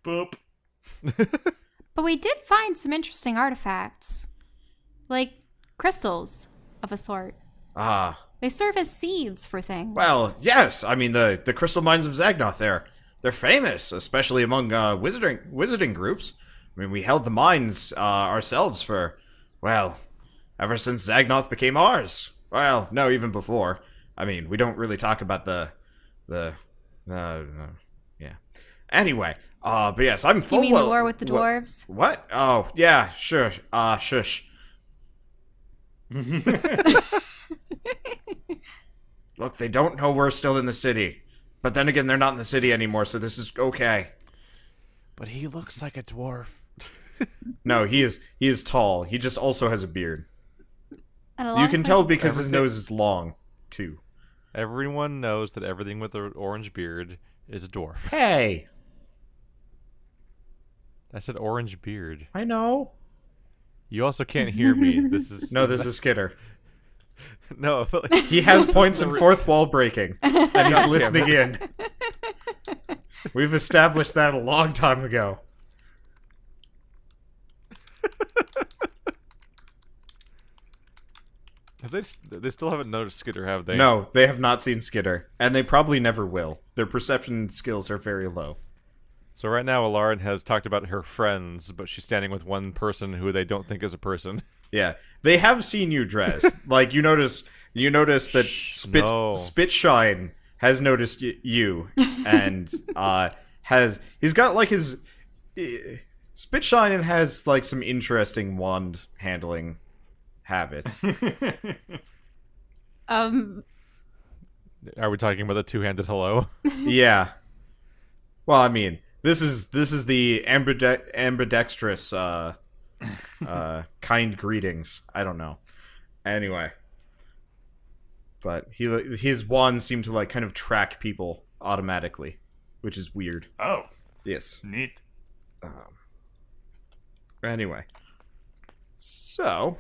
Boop. But we did find some interesting artifacts. Like crystals of a sort. They serve as seeds for things. Well, yes. I mean, the crystal mines of Zagnoth, they're famous, especially among wizarding groups. I mean, we held the mines ourselves for, well, ever since Zagnoth became ours. Well, no, even before. I mean, we don't really talk about yeah. Anyway, but yes, I'm full. You mean the war with the dwarves? What? Oh, yeah, sure. Shush. Look, they don't know we're still in the city. But then again, they're not in the city anymore, so this is okay. But he looks like a dwarf. No, he is tall. He just also has a beard. And a You long can pipe. tell because his Everything- nose is long, too. Everyone knows that everything with an orange beard is a dwarf. Hey, I said orange beard. I know. You also can't hear me. This is No, this is Skitter. no. But like, He has points in fourth wall breaking, and he's listening in. We've established that a long time ago. they still haven't noticed Skitter, have they? No, they have not seen Skitter, and they probably never will. Their perception skills are very low. So right now, Alarin has talked about her friends, but she's standing with one person who they don't think is a person. Yeah, they have seen you dress. Like you notice that no. Spitshine has noticed you, and he's got like his Spitshine has like some interesting wand handling habits. Are we talking about the two-handed hello? Yeah. Well, I mean, This is the ambidextrous kind greetings. I don't know. Anyway, but his wands seem to like kind of track people automatically, which is weird. Oh, Yes. neat. Anyway, so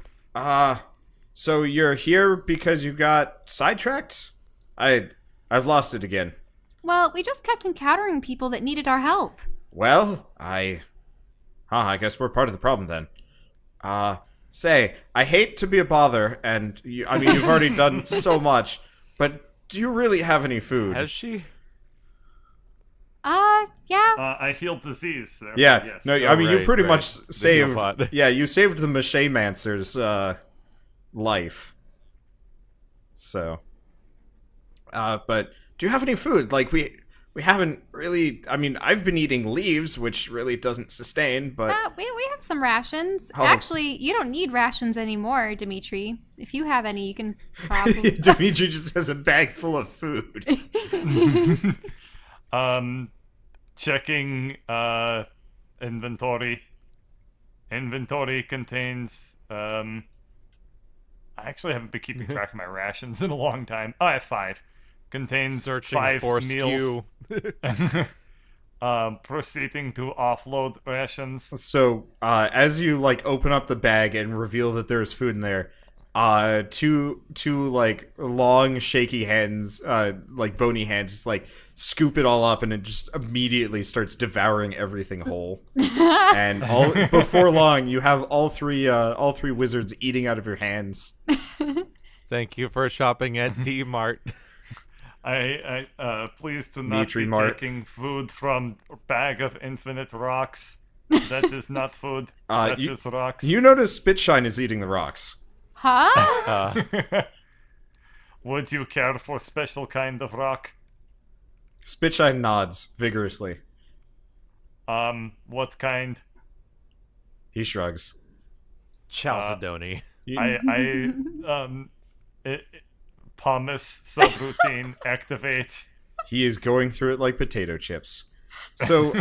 so you're here because you got sidetracked? I've lost it again. Well, we just kept encountering people that needed our help. Well, I guess we're part of the problem then. Say, I hate to be a bother, and I mean, you've already done so much, but do you really have any food? Has she? Yeah. I healed disease. Therefore, Yeah, yes. no, I mean, you right, pretty right. much Big saved, no yeah, you saved the Necromancers' life. So, but do you have any food? Like, we haven't really, I mean, I've been eating leaves, which really doesn't sustain, but... We have some rations. Oh. Actually, you don't need rations anymore, Dimitri. If you have any, you can probably... Dimitri just has a bag full of food. Checking inventory. Inventory contains I actually haven't been keeping track of my rations in a long time. Oh, I have 5. Contains Searching 5 for meals. skew. Proceeding to offload rations. So, as you, like, open up the bag and reveal that there's food in there, two like, long, shaky hands, like, bony hands, just, like, scoop it all up, and it just immediately starts devouring everything whole. And before long, you have all three wizards eating out of your hands. Thank you for shopping at D-Mart. I please do not Dimitri be Mart. taking food from a bag of infinite rocks. That is not food. That is rocks. You notice Spitshine is eating the rocks. Huh? Would you care for special kind of rock? Spitshine nods vigorously. What kind? He shrugs. Chalcedony. Pumice subroutine activate. He is going through it like potato chips. So,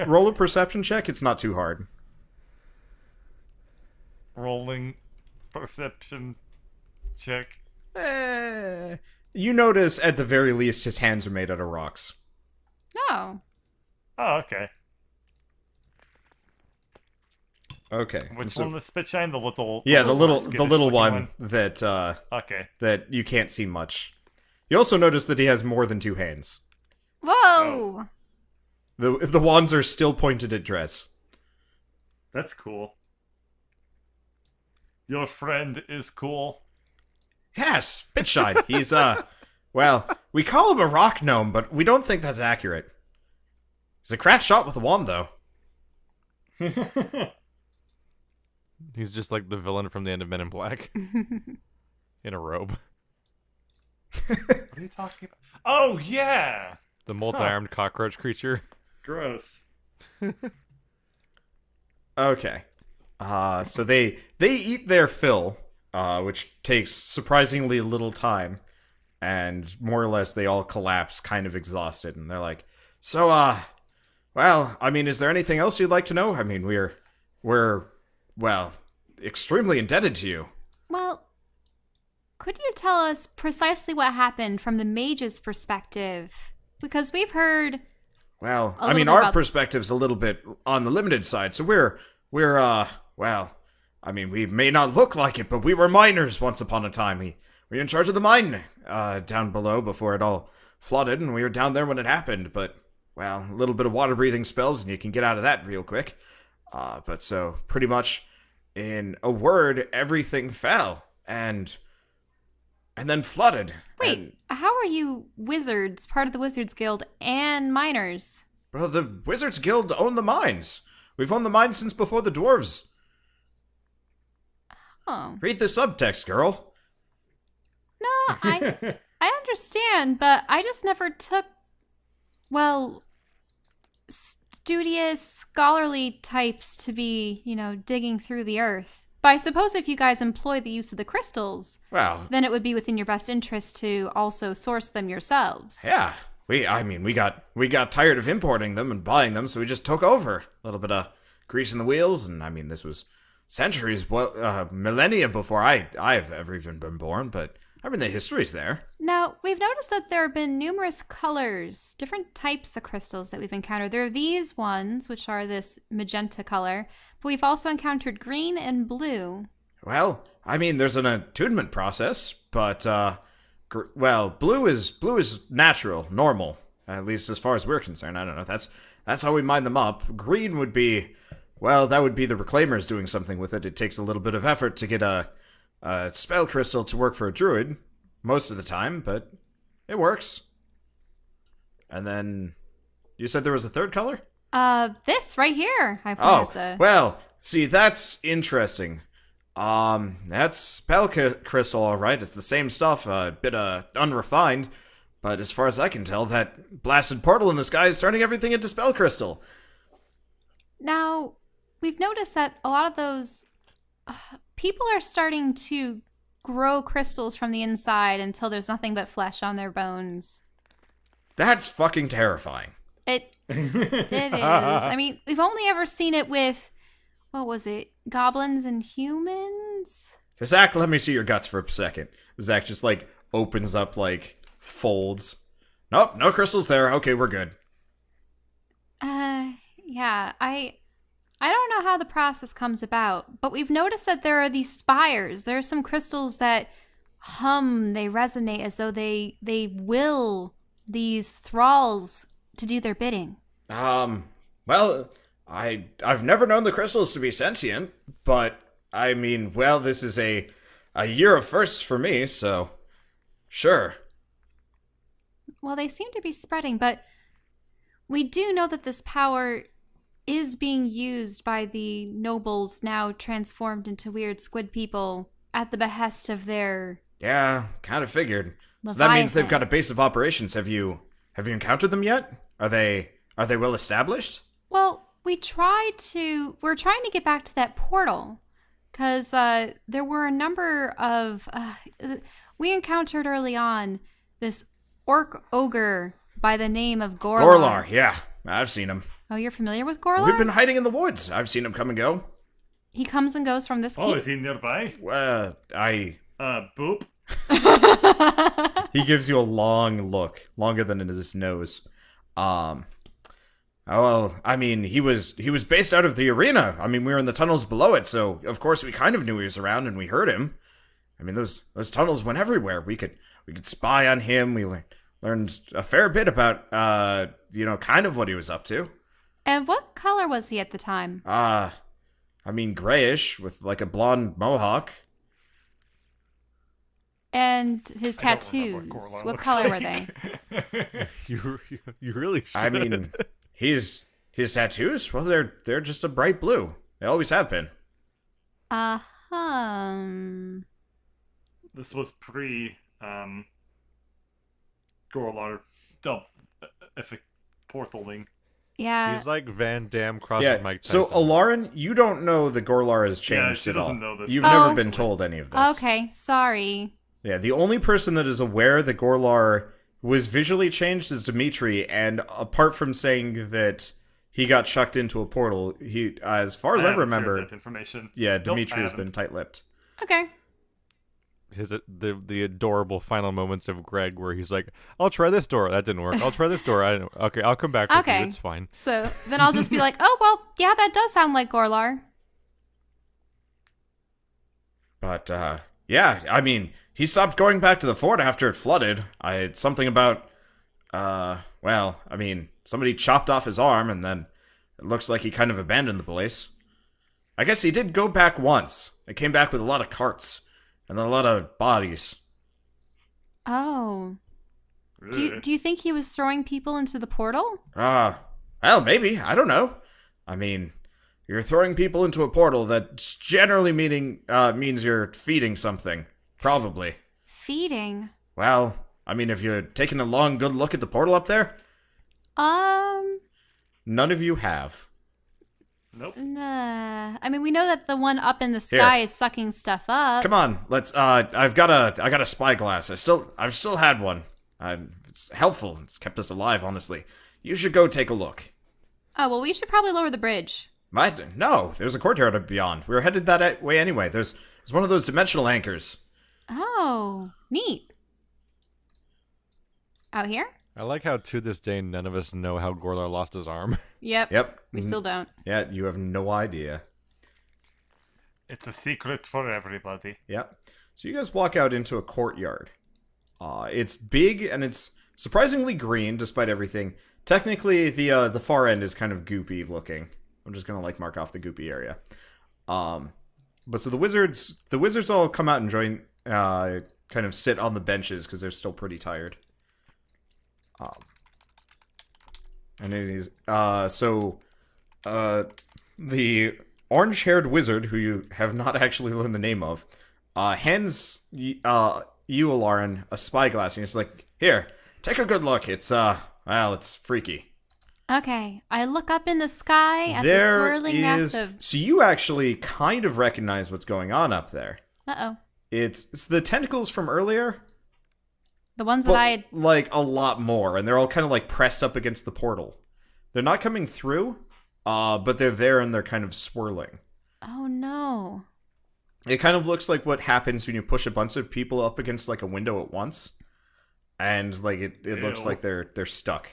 roll a perception check. It's not too hard. Rolling perception check. You notice, at the very least, his hands are made out of rocks. No. Oh, okay. Okay. Which so- one? The Spitshine? The little. Yeah, the little skittish-looking one that Okay. that you can't see much. You also notice that he has more than 2 hands. Whoa. The wands are still pointed at Dress. That's cool. Your friend is cool. Yes, Spitshine. He's well, we call him a rock gnome, but we don't think that's accurate. He's a crat shot with a wand, though. He's just like the villain from the end of Men in Black. In a robe. What are you talking about? Oh, yeah! The multi-armed cockroach creature. Gross. Okay. So they eat their fill, which takes surprisingly little time, and more or less they all collapse, kind of exhausted, and they're like, "So, well, I mean, is there anything else you'd like to know? I mean, we're well, extremely indebted to you." Well, could you tell us precisely what happened from the mage's perspective? Because we've heard... Well, A I mean, little bit our about- perspective's a little bit on the limited side, so we're well, I mean, we may not look like it, but we were miners once upon a time. We were in charge of the mine down below before it all flooded, and we were down there when it happened, but, well, a little bit of water-breathing spells, and you can get out of that real quick. But so, pretty much, in a word, everything fell, and then flooded. Wait, and- how are you wizards, part of the Wizards Guild, and miners? Well, the Wizards Guild own the mines. We've owned the mines since before the dwarves. Oh. Read the subtext, girl. No, I understand, but I just never took, well, studious, scholarly types to be, digging through the earth. But I suppose if you guys employ the use of the crystals, Well, then it would be within your best interest to also source them yourselves. yeah. we got tired of importing them and buying them, so we just took over. A little bit of grease in the wheels, and I mean, this was centuries, millennia before I've ever even been born, but I mean, the history's there. Now, we've noticed that there have been numerous colors, different types of crystals that we've encountered. There are these ones, which are this magenta color, but we've also encountered green and blue. Well, I mean, there's an attunement process, but, blue is natural, normal, at least as far as we're concerned. I don't know, that's how we mine them up. Green would be, well, that would be the Reclaimers doing something with it. It takes a little bit of effort to get a spell crystal to work for a druid, most of the time, but it works. And then, you said there was a third color? This right here. I put well, see, that's interesting. That's spell crystal, alright. It's the same stuff, a bit, unrefined. But as far as I can tell, that blasted portal in the sky is turning everything into spell crystal. Now, we've noticed that a lot of those people are starting to grow crystals from the inside until there's nothing but flesh on their bones. That's fucking terrifying. It is. I mean, we've only ever seen it with, what was it, goblins and humans? Zach, let me see your guts for a second. Zach just, opens up, folds. Nope, no crystals there. Okay, we're good. Yeah, I don't know how the process comes about, but we've noticed that there are these spires. There are some crystals that hum, they resonate as though they will these thralls to do their bidding. Well, I've never known the crystals to be sentient, but I mean, well, this is a year of firsts for me, so sure. Well, they seem to be spreading, but we do know that this power is being used by the nobles now transformed into weird squid people at the behest of their... Yeah, kind of figured. Leviathan. So that means they've got a base of operations. Have you encountered them yet? Are they well established? Well, we're trying to get back to that portal, because there were a number of... we encountered early on this orc ogre by the name of Gorlar. Gorlar, yeah. I've seen him. Oh, you're familiar with Gorlar? We've been hiding in the woods. I've seen him come and go. He comes and goes from this... Oh, is he nearby? Boop. He gives you a long look, longer than his nose. Well, I mean, he was based out of the arena. I mean, we were in the tunnels below it, so of course we kind of knew he was around and we heard him. I mean, those tunnels went everywhere. We could spy on him. We learned a fair bit about kind of what he was up to. And what color was he at the time? I mean, grayish with a blonde mohawk. And his tattoos, what color were they? You really should. I mean, his tattoos, well, they're just a bright blue. They always have been. This was pre Gorlar portaling. Yeah. He's like Van Damme crossing Mike Tyson. So Alarin, you don't know that Gorlar has changed at all. Doesn't know this. You've never been told any of this. Okay, sorry. Yeah, the only person that is aware that Gorlar was visually changed is Dimitri, and apart from saying that he got chucked into a portal, he, as far as I remember, that information. Yeah, Dimitri has been tight-lipped. Okay. The adorable final moments of Greg where he's like, I'll try this door. That didn't work. I'll try this door. I don't. Okay, I'll come back with you. It's fine. So then I'll just be like, oh, well, yeah, that does sound like Gorlar. But, yeah, I mean, he stopped going back to the fort after it flooded. It's something about, well, I mean, somebody chopped off his arm, and then it looks like he kind of abandoned the place. I guess he did go back once. It came back with a lot of carts. And a lot of bodies. Oh. Do you think he was throwing people into the portal? Well, maybe. I don't know. I mean, you're throwing people into a portal that generally means you're feeding something. Probably. Feeding? Well, I mean, have you taken a long, good look at the portal up there? None of you have. Nope. Nah. I mean, we know that the one up in the sky is sucking stuff up. Come on, let's. I got a spyglass. I've still had one. It's helpful. It's kept us alive, honestly. You should go take a look. Oh, well, we should probably lower the bridge. No, there's a courtyard up beyond. We were headed that way anyway. There's one of those dimensional anchors. Oh, neat. Out here? I like how to this day none of us know how Gorlar lost his arm. Yep. We still don't. Yeah, you have no idea. It's a secret for everybody. Yep. So you guys walk out into a courtyard. It's big and it's surprisingly green despite everything. Technically, the far end is kind of goopy looking. I'm just gonna mark off the goopy area. But so the wizards all come out and join, kind of sit on the benches because they're still pretty tired. And it is the orange-haired wizard, who you have not actually learned the name of, hands you, Alarin, a spyglass, and he's like, "Here, take a good look. It's it's freaky." Okay, I look up in the sky at the swirling mass of... So you actually kind of recognize what's going on up there. Uh-oh. It's the tentacles from earlier. The ones that I had... a lot more, and they're all kind of pressed up against the portal. They're not coming through, but they're there and they're kind of swirling. Oh no. It kind of looks like what happens when you push a bunch of people up against a window at once, and it looks like they're stuck.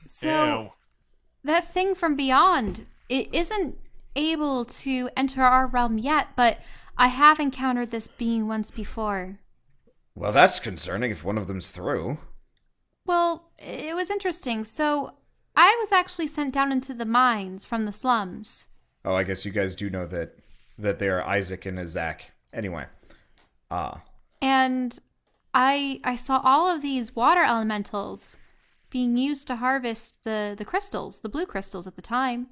So that thing from beyond, it isn't able to enter our realm yet, but I have encountered this being once before. Well, that's concerning if one of them's through. Well, it was interesting. So I was actually sent down into the mines from the slums. Oh, I guess you guys do know that they are Isaac and Azak. Anyway. And I saw all of these water elementals being used to harvest the crystals, the blue crystals at the time.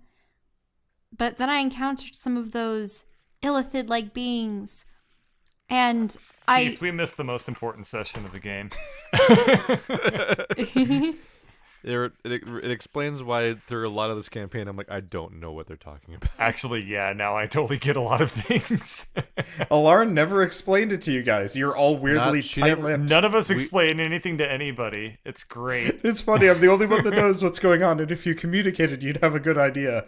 But then I encountered some of those illithid-like beings, and Keith, we missed the most important session of the game. It explains why through a lot of this campaign I'm like, I don't know what they're talking about. Actually, yeah, now I totally get a lot of things. Alara never explained it to you guys. You're all weirdly tight-lipped. None of us explain anything to anybody. It's great. It's funny, I'm the only one that knows what's going on, and if you communicated, you'd have a good idea.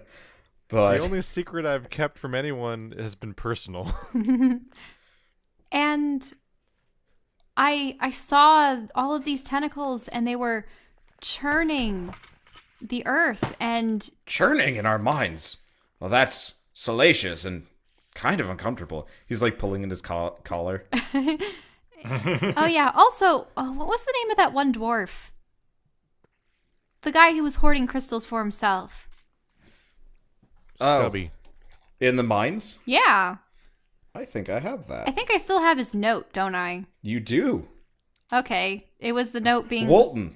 But the only secret I've kept from anyone has been personal. And I saw all of these tentacles, and they were churning the earth and... Churning in our minds? Well, that's salacious and kind of uncomfortable. He's pulling in his collar. Oh yeah, also, what was the name of that one dwarf? The guy who was hoarding crystals for himself. Stubby. In the mines? Yeah. I think I have that. I think I still have his note, don't I? You do. Okay, it was the note being... Walton.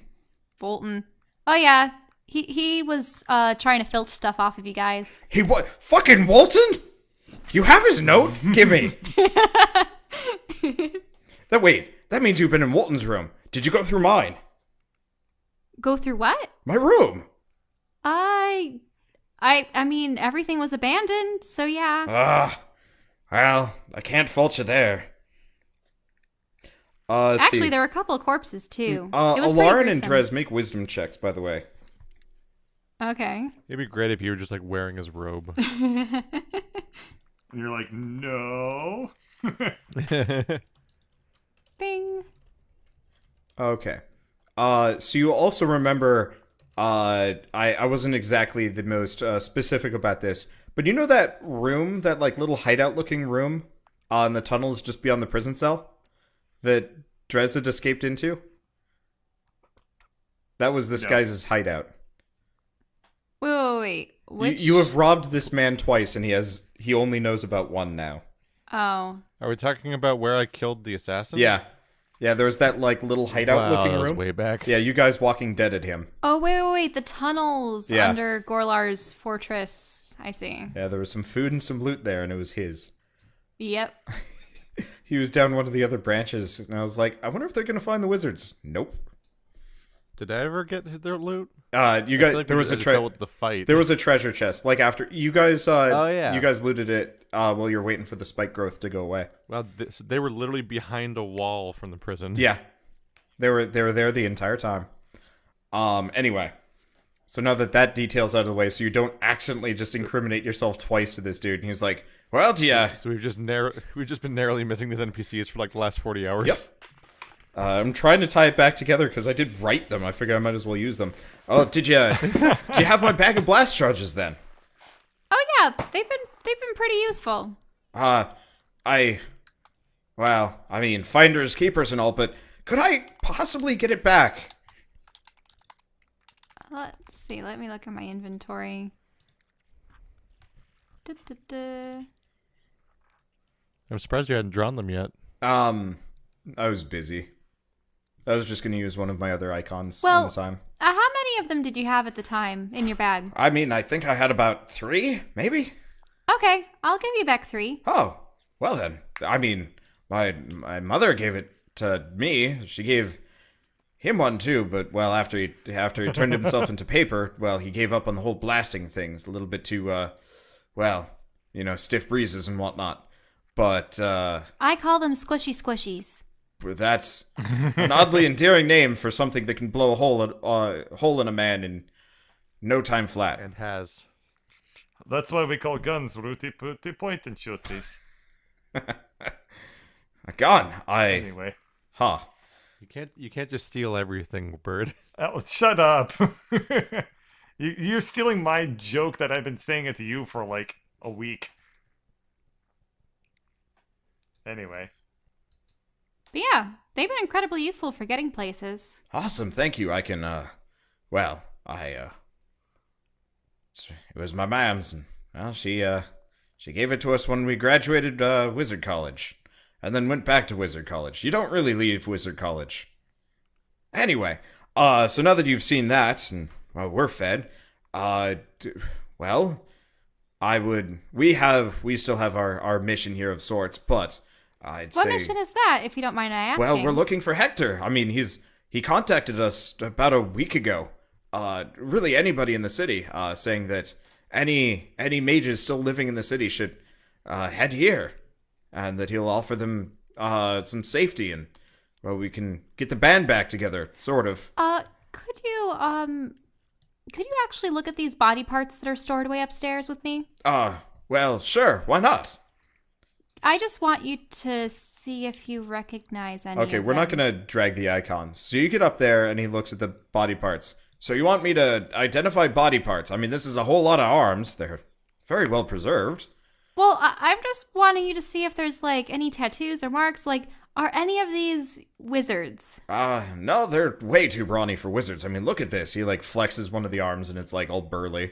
Oh yeah, he was trying to filch stuff off of you guys. He what? Fucking Walton? You have his note? Give me. That means you've been in Walton's room. Did you go through mine? Go through what? My room. I mean, everything was abandoned, so yeah. Well, I can't fault you there. Actually, there were a couple of corpses, too. It was Alarin and Drez, make wisdom checks, by the way. Okay. It'd be great if you were just wearing his robe. And you're like, no. Bing. Okay. So you also remember, I wasn't exactly the most specific about this, but you know that room, that little hideout-looking room in the tunnels just beyond the prison cell that Drez had escaped into? That was this guy's hideout. Wait. Which? You have robbed this man twice, and he only knows about one now. Oh. Are we talking about where I killed the assassin? Yeah. Yeah, there was that little hideout-looking that was room. way back. Yeah, you guys walking dead at him. Oh, wait. The tunnels Yeah. under Gorlar's fortress. I see. Yeah, there was some food and some loot there, and it was his. Yep. He was down one of the other branches, and I was like, I wonder if they're gonna find the wizards. Nope. Did I ever get their loot? You guys, there was a the fight. There was a treasure chest. After you guys, oh yeah, you guys looted it while you're waiting for the spike growth to go away. Well, so they were literally behind a wall from the prison. Yeah. They were there the entire time. Anyway. So now that detail's out of the way, so you don't accidentally just incriminate yourself twice to this dude. And he's like, well, yeah. So we've just been narrowly missing these NPCs for like the last 40 hours. Yep. I'm trying to tie it back together because I did write them. I figure I might as well use them. Oh, did you have my bag of blast charges then? Oh yeah, they've been pretty useful. Well, I mean, finders, keepers and all, but could I possibly get it back? Let's see. Let me look at my inventory. Da-da-da. I'm surprised you hadn't drawn them yet. I was busy. I was just going to use one of my other icons Well, at the time. How many of them did you have at the time in your bag? I mean, I think I had about 3, maybe? Okay, I'll give you back 3. Oh, well then. I mean, my mother gave it to me. She gave him one too, but well, after he turned himself into paper, well, he gave up on the whole blasting things. A little bit too, stiff breezes and whatnot. But I call them squishy squishies. that's an oddly endearing name for something that can blow a hole in a man in no time flat. And has. That's why we call guns rooty pooty point and shooties. A gun. Anyway. Huh. You can't just steal everything, Bird. Oh, shut up. You're stealing my joke that I've been saying it to you for like a week. Anyway. But yeah, they've been incredibly useful for getting places. Awesome, thank you. I can, it was my mom's, and, well, she gave it to us when we graduated, Wizard College, and then went back to Wizard College. You don't really leave Wizard College. Anyway, so now that you've seen that, and, well, we're fed, we still have our mission here of sorts, but What mission is that, if you don't mind I asking? well, we're looking for Hector. I mean, he contacted us about a week ago. Really anybody in the city, saying that any mages still living in the city should head here, and that he'll offer them some safety, and well, we can get the band back together, sort of. Could you actually look at these body parts that are stored away upstairs with me? Well, sure, why not? I just want you to see if you recognize any Okay, of we're not them. gonna drag the icons. So you get up there, and he looks at the body parts. So you want me to identify body parts? I mean, this is a whole lot of arms. They're very well preserved. Well, I'm just wanting you to see if there's, like, any tattoos or marks. Like, are any of these wizards? No, they're way too brawny for wizards. I mean, look at this. He, like, flexes one of the arms, and it's, like, all burly.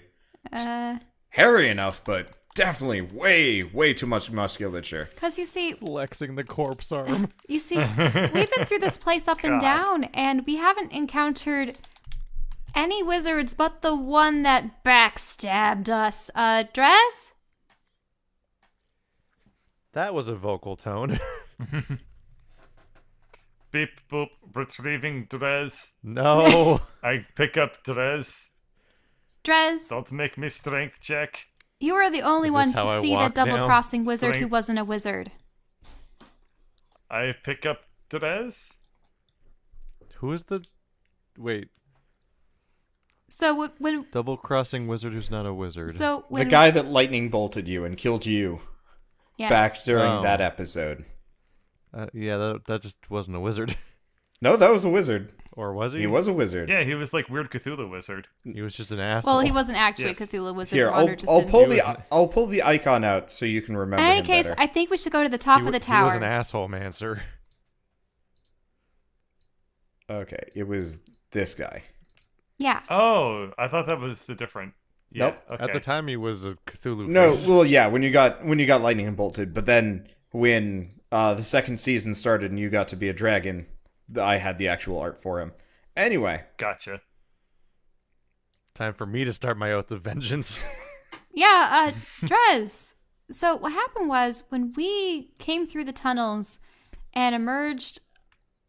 Hairy enough, but definitely way too much musculature. Because you see, Flexing the corpse arm. we've been through this place up and down, and we haven't encountered any wizards but the one that backstabbed us. Dress? That was a vocal tone. Beep boop, retrieving Drez. No. I pick up Drez. Dress, Don't make me strength check. you were the only Is one this to how I see the walk now? double-crossing wizard who Strength. wasn't a wizard. I pick up Drez. Who is the... Wait. So when Double-crossing wizard who's not a wizard. so The when guy that lightning bolted you and killed you yes. back during Oh. that episode. Yeah, that just wasn't a wizard. No, that was a wizard. Or was he? He was a wizard. Yeah, he was like weird Cthulhu wizard. He was just an asshole. Well, he wasn't actually Yes. a Cthulhu wizard. Here, Wander just I'll didn't- pull the icon out so you can remember In any him case, better. I think we should go to the top of the tower. He was an asshole, man, sir. Okay, it was this guy. Yeah. Oh, I thought that was the different. Yeah, Nope. Okay. At the time, he was a Cthulhu No, face. well, yeah, when you got lightning bolted, but then when the second season started and you got to be a dragon, I had the actual art for him. Anyway, Gotcha. Time for me to start my oath of vengeance. Yeah, Drez. So what happened was when we came through the tunnels and emerged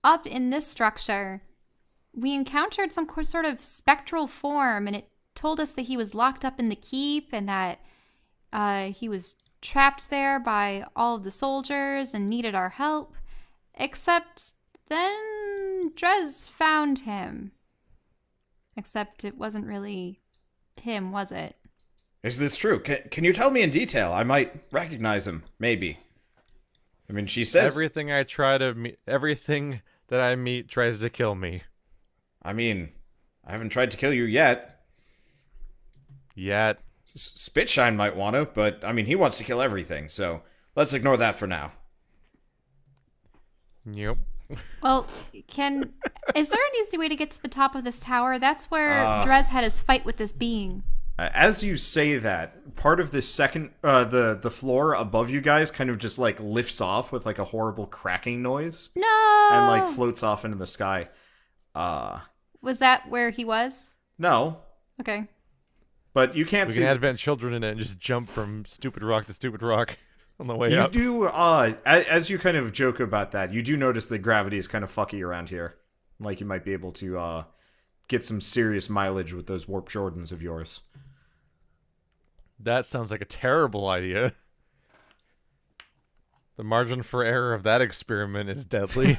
up in this structure, we encountered some sort of spectral form, and it told us that he was locked up in the keep and that he was trapped there by all of the soldiers and needed our help. Except then Drez found him. Except it wasn't really him, was it? Is this true? Can you tell me in detail? I might recognize him, maybe. I mean, she says... Everything that I meet tries to kill me. I mean, I haven't tried to kill you yet. Yet. Spitshine might want to, but, I mean, he wants to kill everything, so let's ignore that for now. Yep. Well, is there an easy way to get to the top of this tower? That's where Drez had his fight with this being. As you say that, part of this second, the floor above you guys kind of just, like, lifts off with, like, a horrible cracking noise. No! And, like, floats off into the sky. Was that where he was? No. Okay. But you can't We see... can advent children in it and just jump from stupid rock to stupid rock on the way You up. do, as you kind of joke about that, you do notice that gravity is kind of fucky around here. Like, you might be able to, get some serious mileage with those warp Jordans of yours. That sounds like a terrible idea. The margin for error of that experiment is deadly.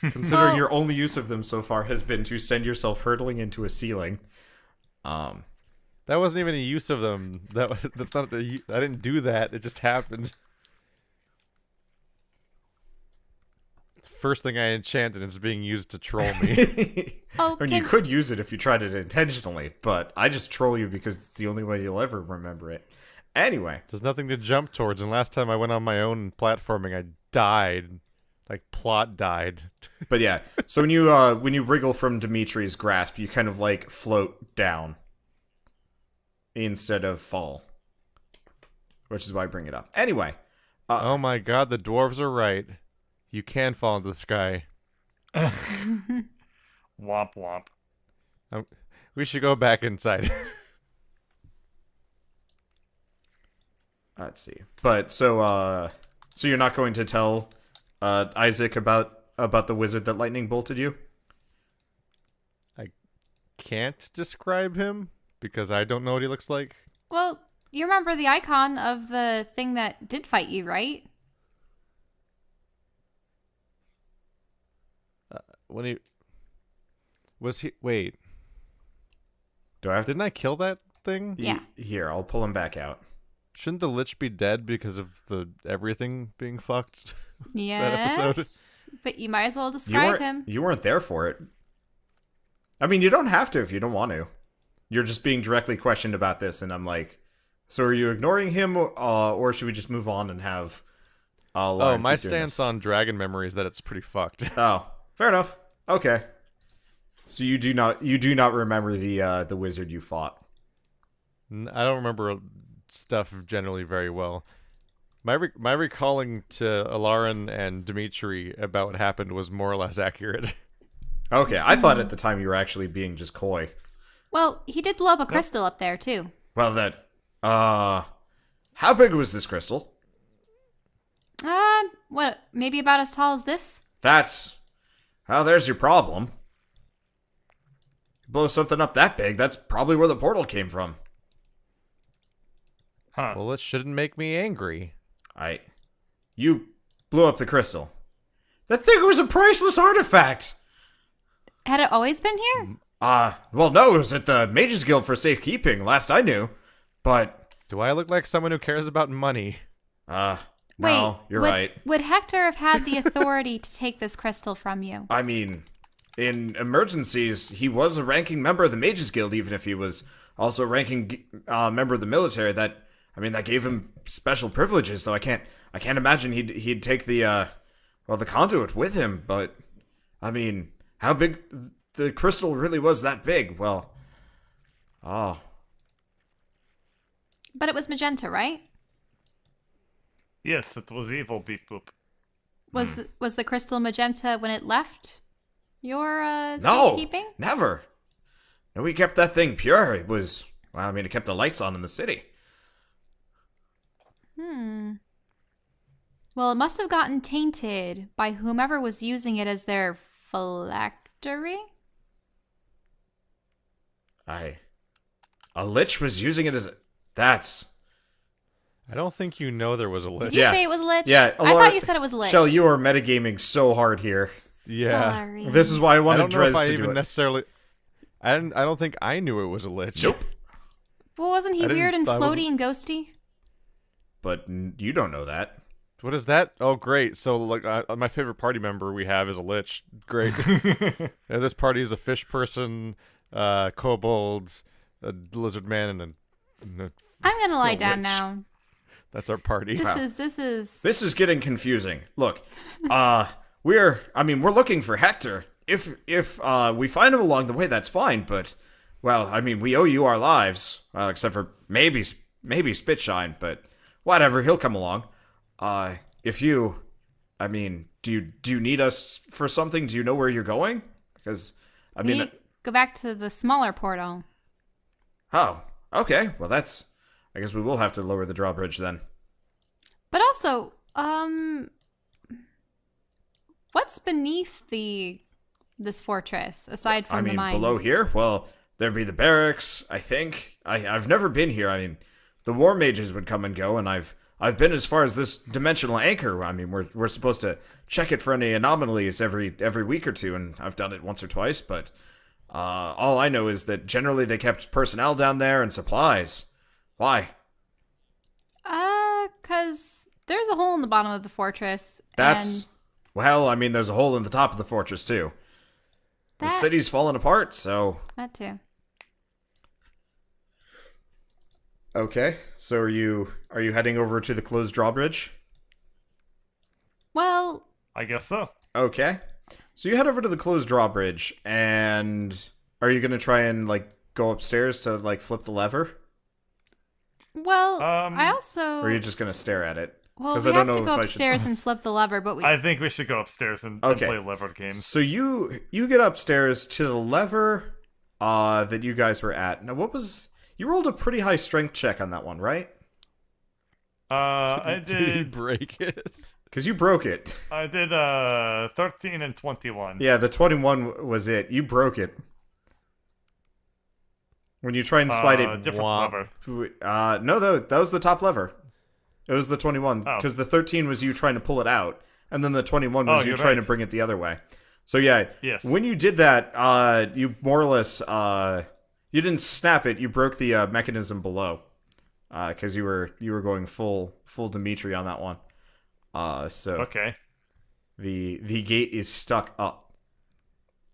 Considering your only use of them so far has been to send yourself hurtling into a ceiling. That wasn't even a use of them. That's not. I didn't do that. It just happened. First thing I enchanted is being used to troll me. Oh, I mean, you could use it if you tried it intentionally, but I just troll you because it's the only way you'll ever remember it. Anyway. There's nothing to jump towards, and last time I went on my own platforming, I died. Like, plot died. But yeah, so when you wriggle from Dimitri's grasp, you kind of, like, float down instead of fall. Which is why I bring it up. Anyway. Oh my god, the dwarves are right. You can fall into the sky. Womp womp. We should go back inside. Let's see. But, so you're not going to tell Isaac about the wizard that lightning bolted you? I can't describe him because I don't know what he looks like. Well, you remember the icon of the thing that did fight you, right? When he... Was he... Wait. Do I have to... Didn't I kill that thing? Yeah. Here, I'll pull him back out. Shouldn't the Lich be dead because of the everything being fucked? Yes. episode. But you might as well describe him. You weren't there for it. I mean, you don't have to if you don't want to. You're just being directly questioned about this, and I'm like, so are you ignoring him, or should we just move on and have... Oh, my stance on dragon memory is that it's pretty fucked. Oh, fair enough. Okay. So you do not remember the wizard you fought. I don't remember stuff generally very well. My recalling to Alarin and Dimitri about what happened was more or less accurate. Okay, I thought at the time you were actually being just coy. Well, he did blow up a crystal up there, too. Well, how big was this crystal? What, maybe about as tall as this? Well, there's your problem. Blow something up that big, that's probably where the portal came from. Huh. Well, it shouldn't make me angry. You blew up the crystal. That thing was a priceless artifact! Had it always been here? Well, no, it was at the Mages Guild for safekeeping, last I knew. But, Do I look like someone who cares about money? no, Wait, you're right. Would Hector have had the authority to take this crystal from you? I mean, in emergencies, he was a ranking member of the Mages Guild, even if he was also a ranking member of the military. That gave him special privileges. Though I can't imagine he'd take the conduit with him. But I mean, how big the crystal really was that big? Well, But it was magenta, right? Yes, it was evil, beep boop. Was the crystal magenta when it left your no, safekeeping? never. No, we kept that thing pure. It was, it kept the lights on in the city. Well, it must have gotten tainted by whomever was using it as their phylactery. A lich was using it as... That's... I don't think you know there was a lich. Did you say it was a lich? Yeah, I thought you said it was a lich. Shell, you are metagaming so hard here. Yeah. Sorry. This is why I I wanted don't know if Drez I to do even it. necessarily. I don't think I knew it was a lich. Nope. Well, wasn't he I didn't- weird and I wasn't- floaty and ghosty? But you don't know that. What is that? Oh, great. So, like, my favorite party member we have is a lich. Great. Yeah, this party is a fish person, kobolds, a lizard man, and a I'm gonna lie down lich. now. that's our party. This is. This is getting confusing. Look, we're looking for Hector. If we find him along the way, that's fine. But, well, I mean, we owe you our lives. Except for maybe Spitshine, but whatever, he'll come along. If you, I mean, do you need us for something? Do you know where you're going? Because, I We mean, go back to the smaller portal. oh, okay. Well, I guess we will have to lower the drawbridge then. But also, what's beneath this fortress aside from the mines? Below here? Well, there'd be the barracks, I think. I've never been here. I mean, the war mages would come and go, and I've been as far as this dimensional anchor. I mean, we're supposed to check it for any anomalies every week or two, and I've done it once or twice, but all I know is that generally they kept personnel down there and supplies. Why? 'Cause there's a hole in the bottom of the fortress. That's... Well, I mean, there's a hole in the top of the fortress, too. The That- city's falling apart, so... That too. Okay, so are you heading over to the closed drawbridge? Well, I guess so. Okay. So you head over to the closed drawbridge, and are you gonna try and, like, go upstairs to, like, flip the lever? I also... Or are you just gonna stare at it? Well, 'Cause we I don't have to know go if I should- upstairs and flip the lever, but we... I think we should go upstairs and Okay. play lever games. So you get upstairs to the lever that you guys were at. Now, what was... You rolled a pretty high strength check on that one, right? I Did he did. break it? Because you broke it. I did 13 and 21. Yeah, the 21 was it. You broke it. When you try and slide it... Different Womp. lever. No, though, that was the top lever. It was the 21. Oh. Because the 13 was you trying to pull it out. And then the 21 was Oh, you you're trying right. to bring it the other way. So yeah, Yes. when you did that, you more or less... you didn't snap it, you broke the mechanism below. Because you were going full Dimitri on that one. So Okay. the gate is stuck up.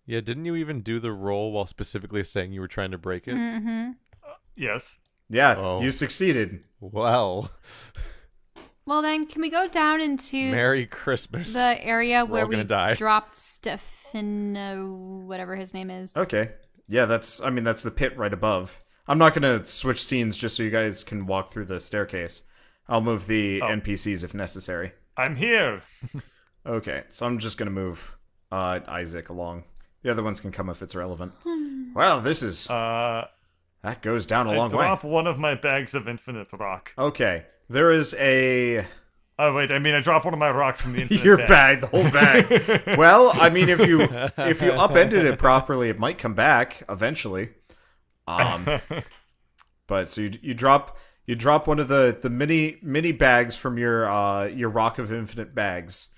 Yeah, didn't you even do the roll while specifically saying you were trying to break it? Mm-hmm. Yes. Yeah, Oh. you succeeded. Well, Well, then, can we go down into Merry Christmas. the area where all we gonna die. dropped Stefan, whatever his name is? Okay. Yeah, that's the pit right above. I'm not going to switch scenes just so you guys can walk through the staircase. I'll move the NPCs if necessary. I'm here. Okay, so I'm just going to move Isaac along. The other ones can come if it's relevant. Well, this is... that goes down a I long way. drop one of my bags of infinite rock. Okay, there is a... Oh wait, I mean I drop one of my rocks from the infinite Your bag, the whole bag. Well, I mean, if you upended it properly, it might come back eventually. But so you drop one of the mini bags from your rock of infinite bags,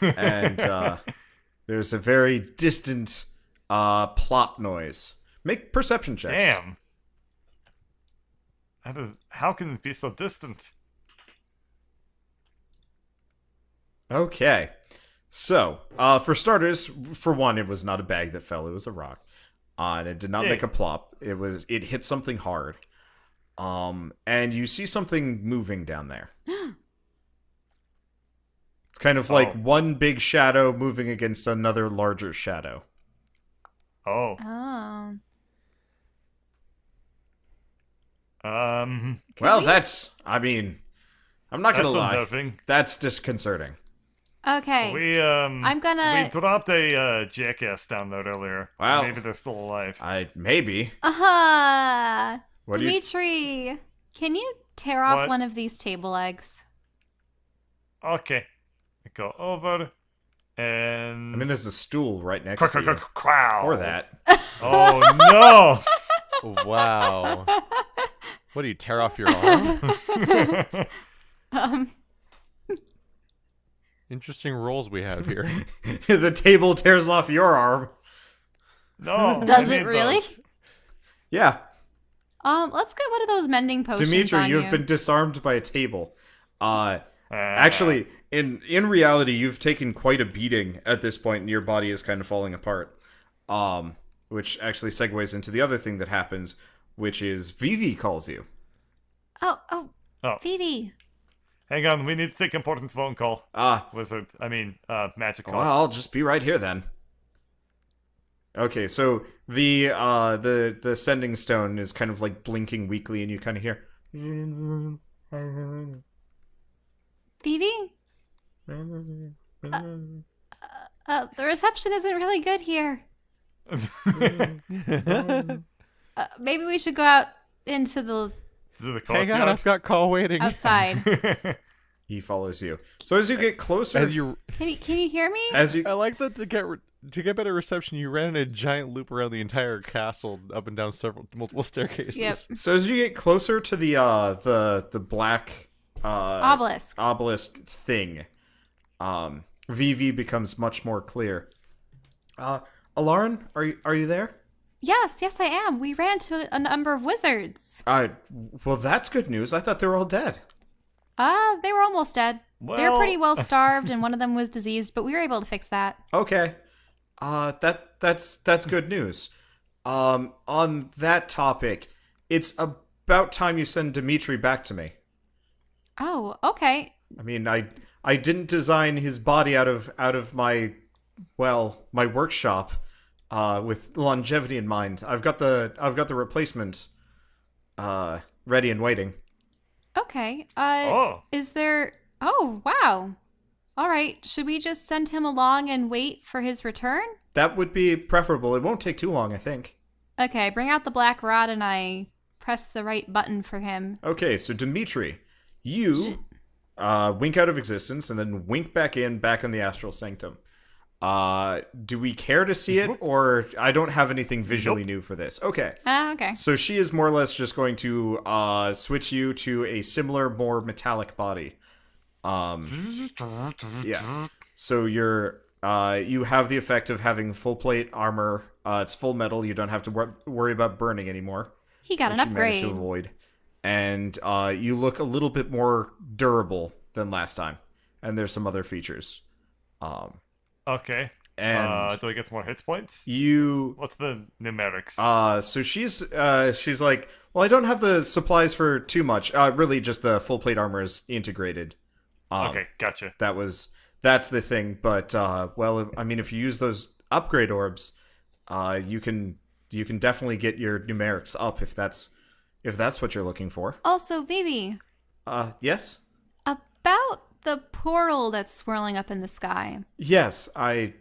and there's a very distant plop noise. Make perception checks. Damn. How can it be so distant? Okay. So, for starters, for one, it was not a bag that fell, it was a rock. And it did not Yay. make a plop. It hit something hard. And you see something moving down there. It's kind of like one big shadow moving against another larger shadow. Oh. Oh. Well, we- that's, I mean, I'm not gonna That's lie. unnerving. That's disconcerting. Okay. I'm gonna- We dropped a jackass down there earlier. Wow. Maybe they're still alive. Maybe. Uh-huh. What do you- Dimitri, can you tear off What? one of these table legs? Okay. I go over and I mean, there's a stool right next to you. Crow. Or that. Oh no! Wow. What do you tear off your arm? Um, Interesting roles we have here. The table tears off your arm. No. Does I it need really? those. Yeah. let's get one of those mending potions Dimitri, on you've you. been disarmed by a table. Actually, in reality, you've taken quite a beating at this point, and your body is kind of falling apart. Which actually segues into the other thing that happens, which is Vivi calls you. Oh, Oh. Phoebe. Hang on, we need to take important phone call. Well, Magic call. I'll just be right here then. Okay, so the sending stone is kind of like blinking weakly, and you kind of hear. Phoebe? The reception isn't really good here. Maybe we should go out into the To the Hang on, courtyard. I've got call waiting. outside. He follows you. So as you get closer, As you, Can you hear me? as you I like that to get better reception. You ran in a giant loop around the entire castle, up and down multiple staircases. Yep. So as you get closer to the black Obelisk thing, VV becomes much more clear. Alarin, are you there? Yes, I am. We ran into a number of wizards. Well, that's good news. I thought they were all dead. They were almost dead. They were Well- pretty well starved, and one of them was diseased, but we were able to fix that. Okay. That's good news. On that topic, it's about time you send Dimitri back to me. Oh, okay. I mean, I didn't design his body out of my workshop with longevity in mind. I've got the replacement ready and waiting. Okay. Oh. Is there... Oh, wow. All right. Should we just send him along and wait for his return? That would be preferable. It won't take too long, I think. Okay, bring out the black rod and I press the right button for him. Okay, so Dimitri, you wink out of existence and then wink back in the astral sanctum. Do we care to see it, or I don't have anything visually new for this? Okay. Okay. So she is more or less just going to switch you to a similar, more metallic body. Yeah. So you have the effect of having full plate armor. It's full metal. You don't have to worry about burning anymore. He got an which you managed upgrade. to avoid. And you look a little bit more durable than last time. And there's some other features. Okay. And do I get more hit points? you What's the numerics? so she's like, well, I don't have the supplies for too much. Really just the full plate armor is integrated. Okay, gotcha. That's the thing. But well, I mean, if you use those upgrade orbs, you can definitely get your numerics up if that's what you're looking for. Also, Vivi, Yes? about the portal that's swirling up in the sky. Yes,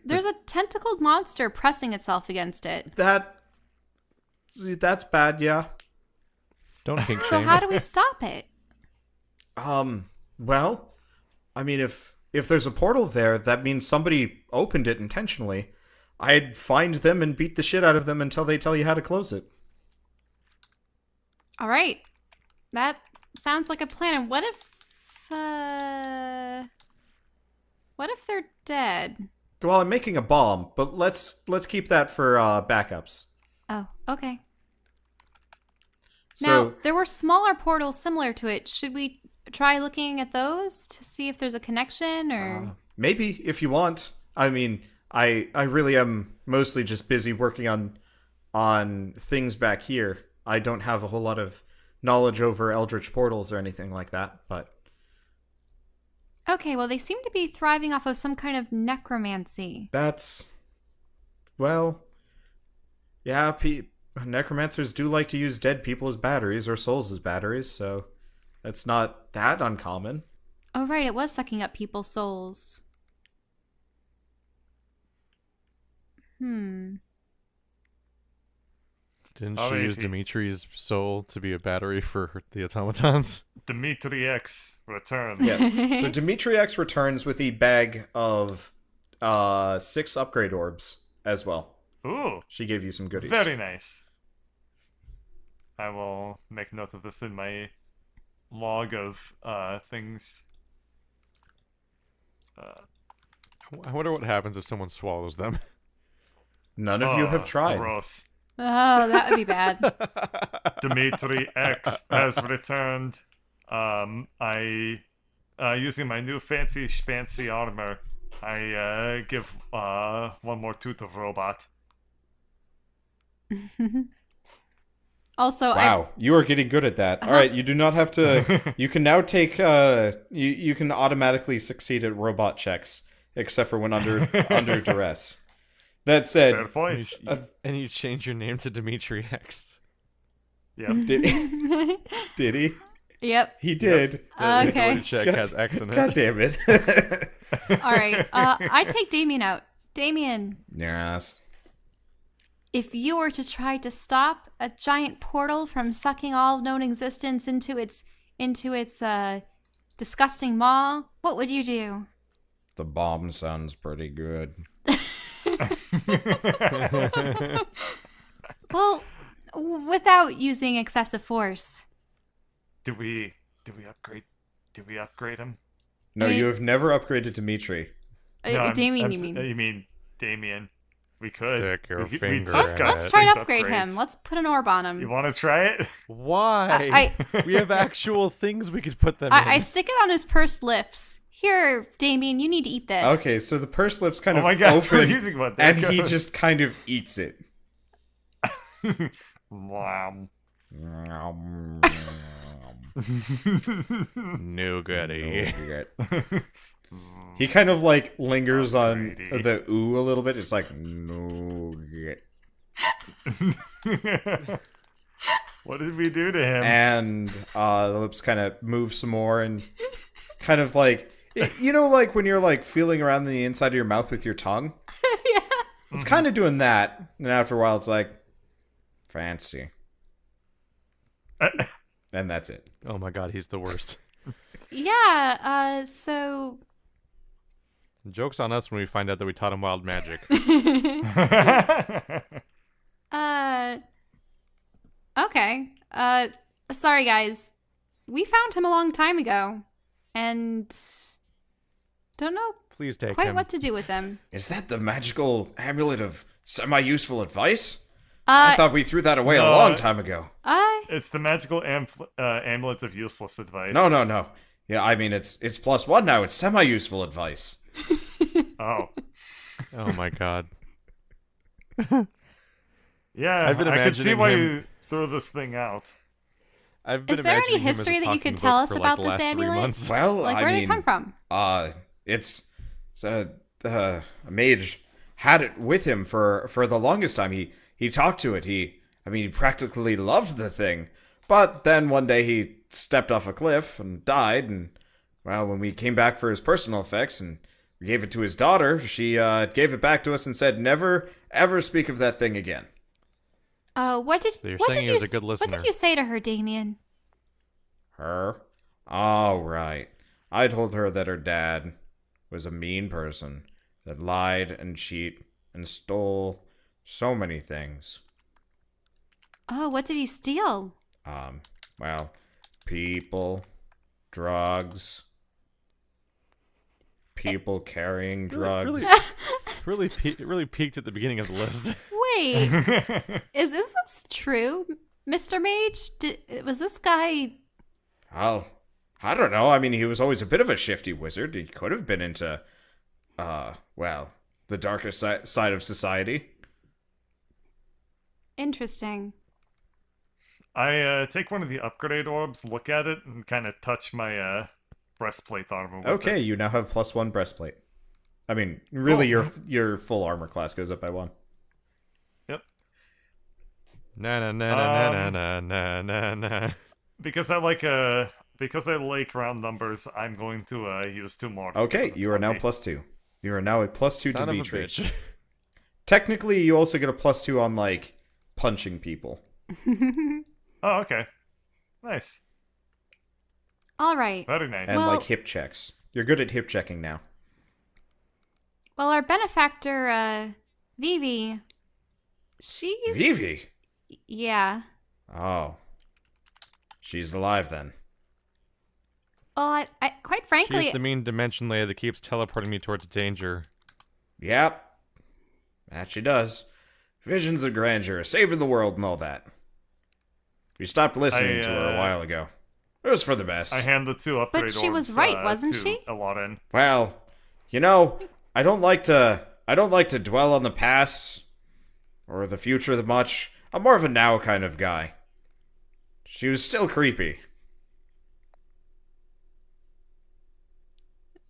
There's a tentacled monster pressing itself against it. that's bad, yeah. Don't kink So shame. how do we stop it? Well, I mean, if there's a portal there, that means somebody opened it intentionally. I'd find them and beat the shit out of them until they tell you how to close it. All right. That sounds like a plan. And what if they're dead? Well, I'm making a bomb, but let's keep that for backups. Oh, okay. So, Now, there were smaller portals similar to it. Should we try looking at those to see if there's a connection or... maybe if you want. I mean, I really am mostly just busy working on things back here. I don't have a whole lot of knowledge over eldritch portals or anything like that, but Okay, well, they seem to be thriving off of some kind of necromancy. that's, well, yeah, necromancers do like to use dead people as batteries or souls as batteries, so that's not that uncommon. Oh, right, it was sucking up people's souls. Didn't Oh, she use wait, Dimitri's soul to be a battery for the automatons? Dimitri X returns. Yes. So Dimitri X returns with a bag of 6 upgrade orbs as well. Ooh, She gave you some goodies. very nice. I will make note of this in my log of things. I wonder what happens if someone swallows them. None of you have tried. Gross. Oh, that would be bad. Dimitri X has returned. I, using my new fancy schmancy armor, I give one more tooth of robot. Also, Wow, you are getting good at that. All right, you do not have to. You can now take. You can automatically succeed at robot checks, except for when under duress. That Fair said, point. And you change your name to Dimitri X. Yep. did he? Yep. He did. The Okay. ability check has X in it. God damn it. All right. I take Damien out. Damien, Yes. if you were to try to stop a giant portal from sucking all known existence into its disgusting maw, what would you do? The bomb sounds pretty good. Well, without using excessive force. Do we upgrade him? No, I mean- you have never upgraded Dimitri. Damien, I'm you mean? You mean Damien? We could. Stick your we finger discussed at Let's try to these upgrade him. upgrades. Let's put an orb on him. You want to try it? Why? We have actual things we could put them in. I stick it on his pursed lips. Here, Damien, you need to eat this. Okay, so the purse lips kind Oh of my god, we're open, using one. There and it he goes. just kind of eats it. Wow. No goody. He kind of like lingers on Upgradey. the ooh a little bit. It's like no. What did we do to him? And the lips kind of move some more and kind of like you know, like when you're like feeling around the inside of your mouth with your tongue. Yeah. It's kind of doing that, and after a while, it's like fancy, and that's it. Oh my god, he's the worst. Yeah, so... Joke's on us when we find out that we taught him wild magic. Okay. Sorry guys. We found him a long time ago. And... don't know Please take quite him. what to do with him. Is that the magical amulet of semi-useful advice? I thought we threw that away a No, long time ago. It's the magical amulet of useless advice. No. Yeah, I mean it's +1 now. It's semi-useful advice. Oh. Oh my god. Yeah, I've been I could see imagining why him- you threw this thing out. I've been Is there any imagining him as a history that you could talking tell book us for, about the this last 3 amulet? months. Well, Like, I where mean, did it come from? It's a mage had it with him for the longest time. He talked to it. He practically loved the thing. But then one day he stepped off a cliff and died. And well, when we came back for his personal effects and we gave it to his daughter, she gave it back to us and said, "Never ever speak of that thing again." What did So you're what saying did he was you a good What listener. did you say to her, Damien? Her? All right. I told her that her dad was a mean person that lied and cheat and stole so many things. Oh, what did he steal? Well, people, drugs, people carrying drugs. Really peaked at the beginning of the list. Wait, is this true, Mr. Mage? Was this guy... Well, I don't know. I mean, he was always a bit of a shifty wizard. He could have been into, well, the darker side of society. Interesting. I take one of the upgrade orbs, look at it, and kind of touch my breastplate armor with Okay, it. you now have +1 breastplate. I mean, really, Oh. your full armor class goes up by 1. Yep. Na na na na na na na na na. Because I like round numbers, I'm going to use 2 more. Okay, you are now +2. You are now a +2 Son to of a Dimitri. bitch. Technically, you also get a +2 on like punching people. Oh, okay. Nice. All right. Very nice. And Well- like hip checks. You're good at hip checking now. Well, our benefactor, Vivi, she's... Vivi. Yeah. Oh, She's alive then. Well, I quite frankly, She's the mean dimension lady that keeps teleporting me towards danger. Yep. That she does. Visions of grandeur, saving the world and all that. We stopped listening to her a while ago. It was for the best. I hand the 2 upgrade But she was orbs, right, wasn't to she? Alarin. Well, I don't like to dwell on the past or the future that much. I'm more of a now kind of guy. She was still creepy.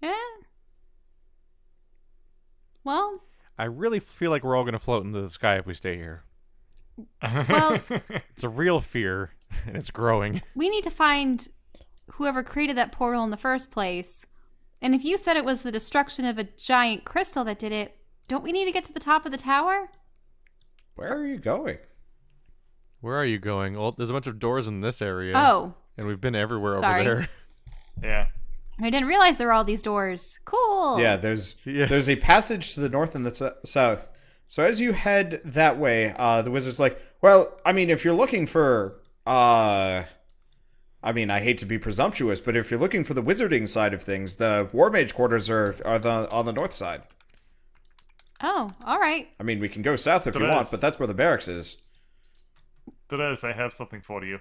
eh. Well, I really feel like we're all gonna float into the sky if we stay here. well, It's a real fear, and it's growing. we need to find whoever created that portal in the first place. And if you said it was the destruction of a giant crystal that did it, don't we need to get to the top of the tower? Where are you going? Where are you going? Well, there's a bunch of doors in this area. Oh, And we've been everywhere Sorry. over there. Yeah. I didn't realize there were all these doors. Cool. Yeah, there's Yeah. there's a passage to the north and the south. So as you head that way, the wizard's like, well, I mean, if you're looking for, I mean, I hate to be presumptuous, but if you're looking for the wizarding side of things, the war mage quarters are on the north side. Oh, all right. I mean, we can go south if you There want, is. but that's where the barracks is. Therese, I have something for you.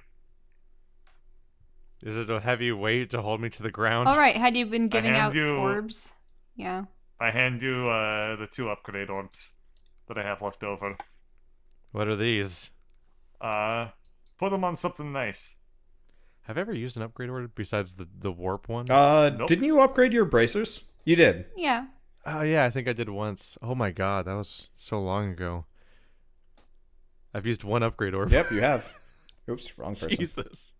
Is it a heavy weight to hold me to the ground? All right. Had you been giving hand out you- orbs? Yeah. I hand you the 2 upgrade orbs that I have left over. What are these? Put them on something nice. Have I ever used an upgrade order besides the warp one? Nope. Didn't you upgrade your bracers? You did. Yeah. Oh yeah, I think I did once. Oh my god, that was so long ago. I've used 1 upgrade orb. Yep, you have. Oops, wrong person. Jesus.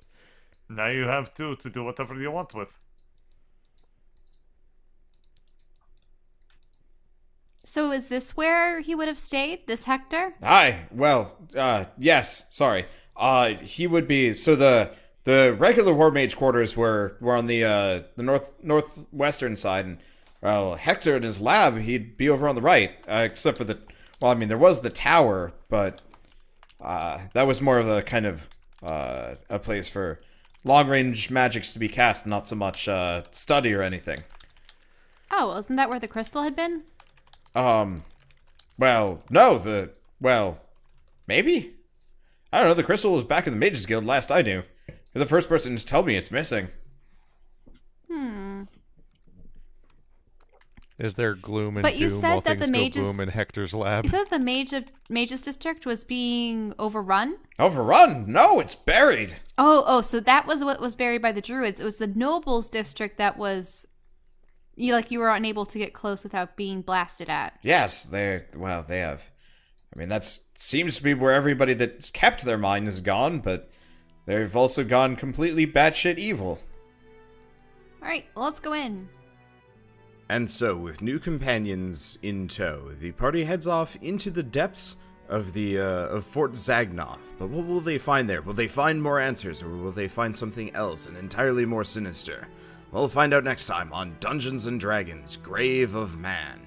Now you have 2 to do whatever you want with. So is this where he would have stayed? This Hector? Hi. Well, yes. Sorry. He would be. So the regular war mage quarters were on the northwestern side, and well, Hector in his lab, he'd be over on the right. Except for the. Well, I mean, there was the tower, but that was more of a kind of a place for long range magics to be cast, not so much study or anything. Oh, well, isn't that where the crystal had been? Well, no, maybe? I don't know, the crystal was back in the Mages Guild last I knew. You're the first person to tell me it's missing. Is there gloom and But you doom said while that things the go mages- boom in Hector's lab? You said that the Mages District was being overrun? Overrun? No, it's buried. Oh, so that was what was buried by the Druids. It was the Nobles District that was... you were unable to get close without being blasted at. Yes, they have. I mean, that seems to be where everybody that's kept their mind is gone, but they've also gone completely batshit evil. All right, well, let's go in. And so, with new companions in tow, the party heads off into the depths of the of Fort Zagnoth. But what will they find there? Will they find more answers, or will they find something else and entirely more sinister? We'll find out next time on Dungeons & Dragons: Grave of Man.